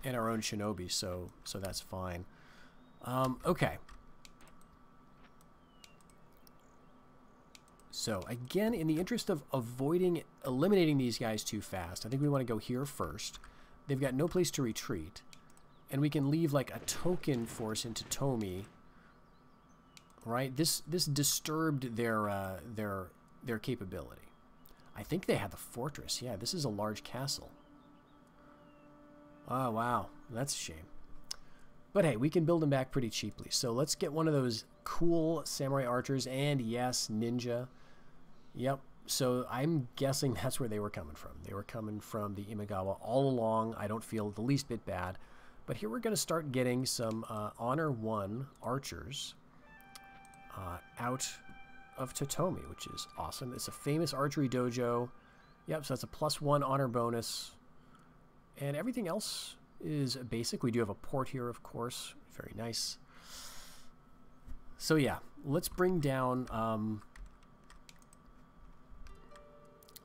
and our own shinobi, so that's fine. Okay. So, again, in the interest of eliminating these guys too fast, I think we want to go here first. They've got no place to retreat. And we can leave, like, a token force into Tomi. Right? This disturbed their capability. I think they had the fortress. Yeah, this is a large castle. Oh, wow. That's a shame. But hey, we can build them back pretty cheaply. So let's get one of those cool samurai archers. And yes, ninja. Yep. So I'm guessing that's where they were coming from. They were coming from the Imagawa all along. I don't feel the least bit bad. But here we're going to start getting some Honor 1 archers out of Totomi, which is awesome. It's a famous archery dojo. Yep, so that's a +1 honor bonus. And everything else is basic. We do have a port here, of course. Very nice. So yeah, let's bring down,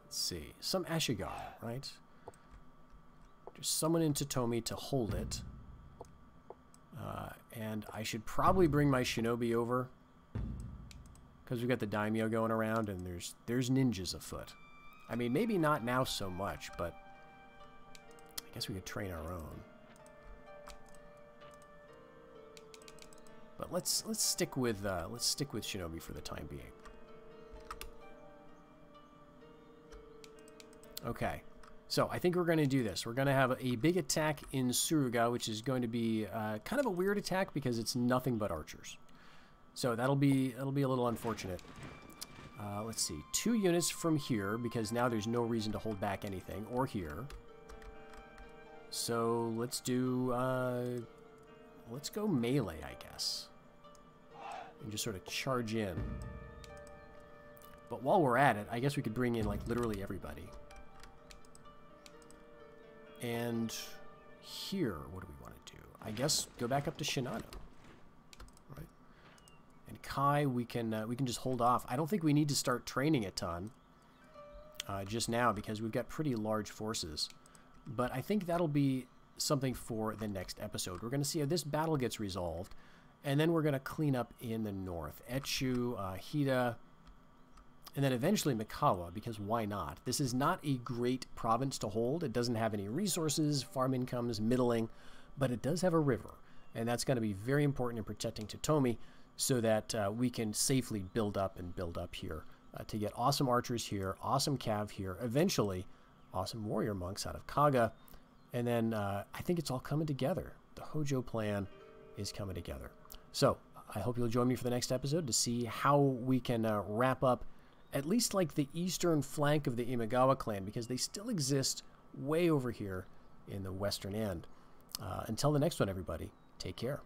let's see, some Ashigar, right? Just someone in Totomi to hold it. And I should probably bring my shinobi over, because we've got the daimyo going around, and there's ninjas afoot. I mean, maybe not now so much, but I guess we could train our own. But let's stick with Shinobi for the time being. Okay, so I think we're going to do this. We're going to have a big attack in Suruga, which is going to be kind of a weird attack because it's nothing but archers. So that'll be a little unfortunate. Let's see, 2 units from here because now there's no reason to hold back anything, or here. So let's do let's go melee, I guess, and just sort of charge in. But while we're at it, I guess we could bring in like literally everybody. And here, what do we want to do? I guess go back up to Shinano, right? And Kai, we can just hold off. I don't think we need to start training a ton just now because we've got pretty large forces. But I think that'll be something for the next episode. We're going to see how this battle gets resolved, and then we're going to clean up in the north. Echu, Hida, and then eventually Mikawa, because why not? This is not a great province to hold. It doesn't have any resources, farm incomes, middling, but it does have a river. And that's going to be very important in protecting Totomi so that we can safely build up here to get awesome archers here, awesome cav here, eventually awesome warrior monks out of Kaga. And then I think it's all coming together. The Hojo plan is coming together. So I hope you'll join me for the next episode to see how we can wrap up at least like the eastern flank of the Imagawa clan, because they still exist way over here in the western end. Until the next one, everybody, take care.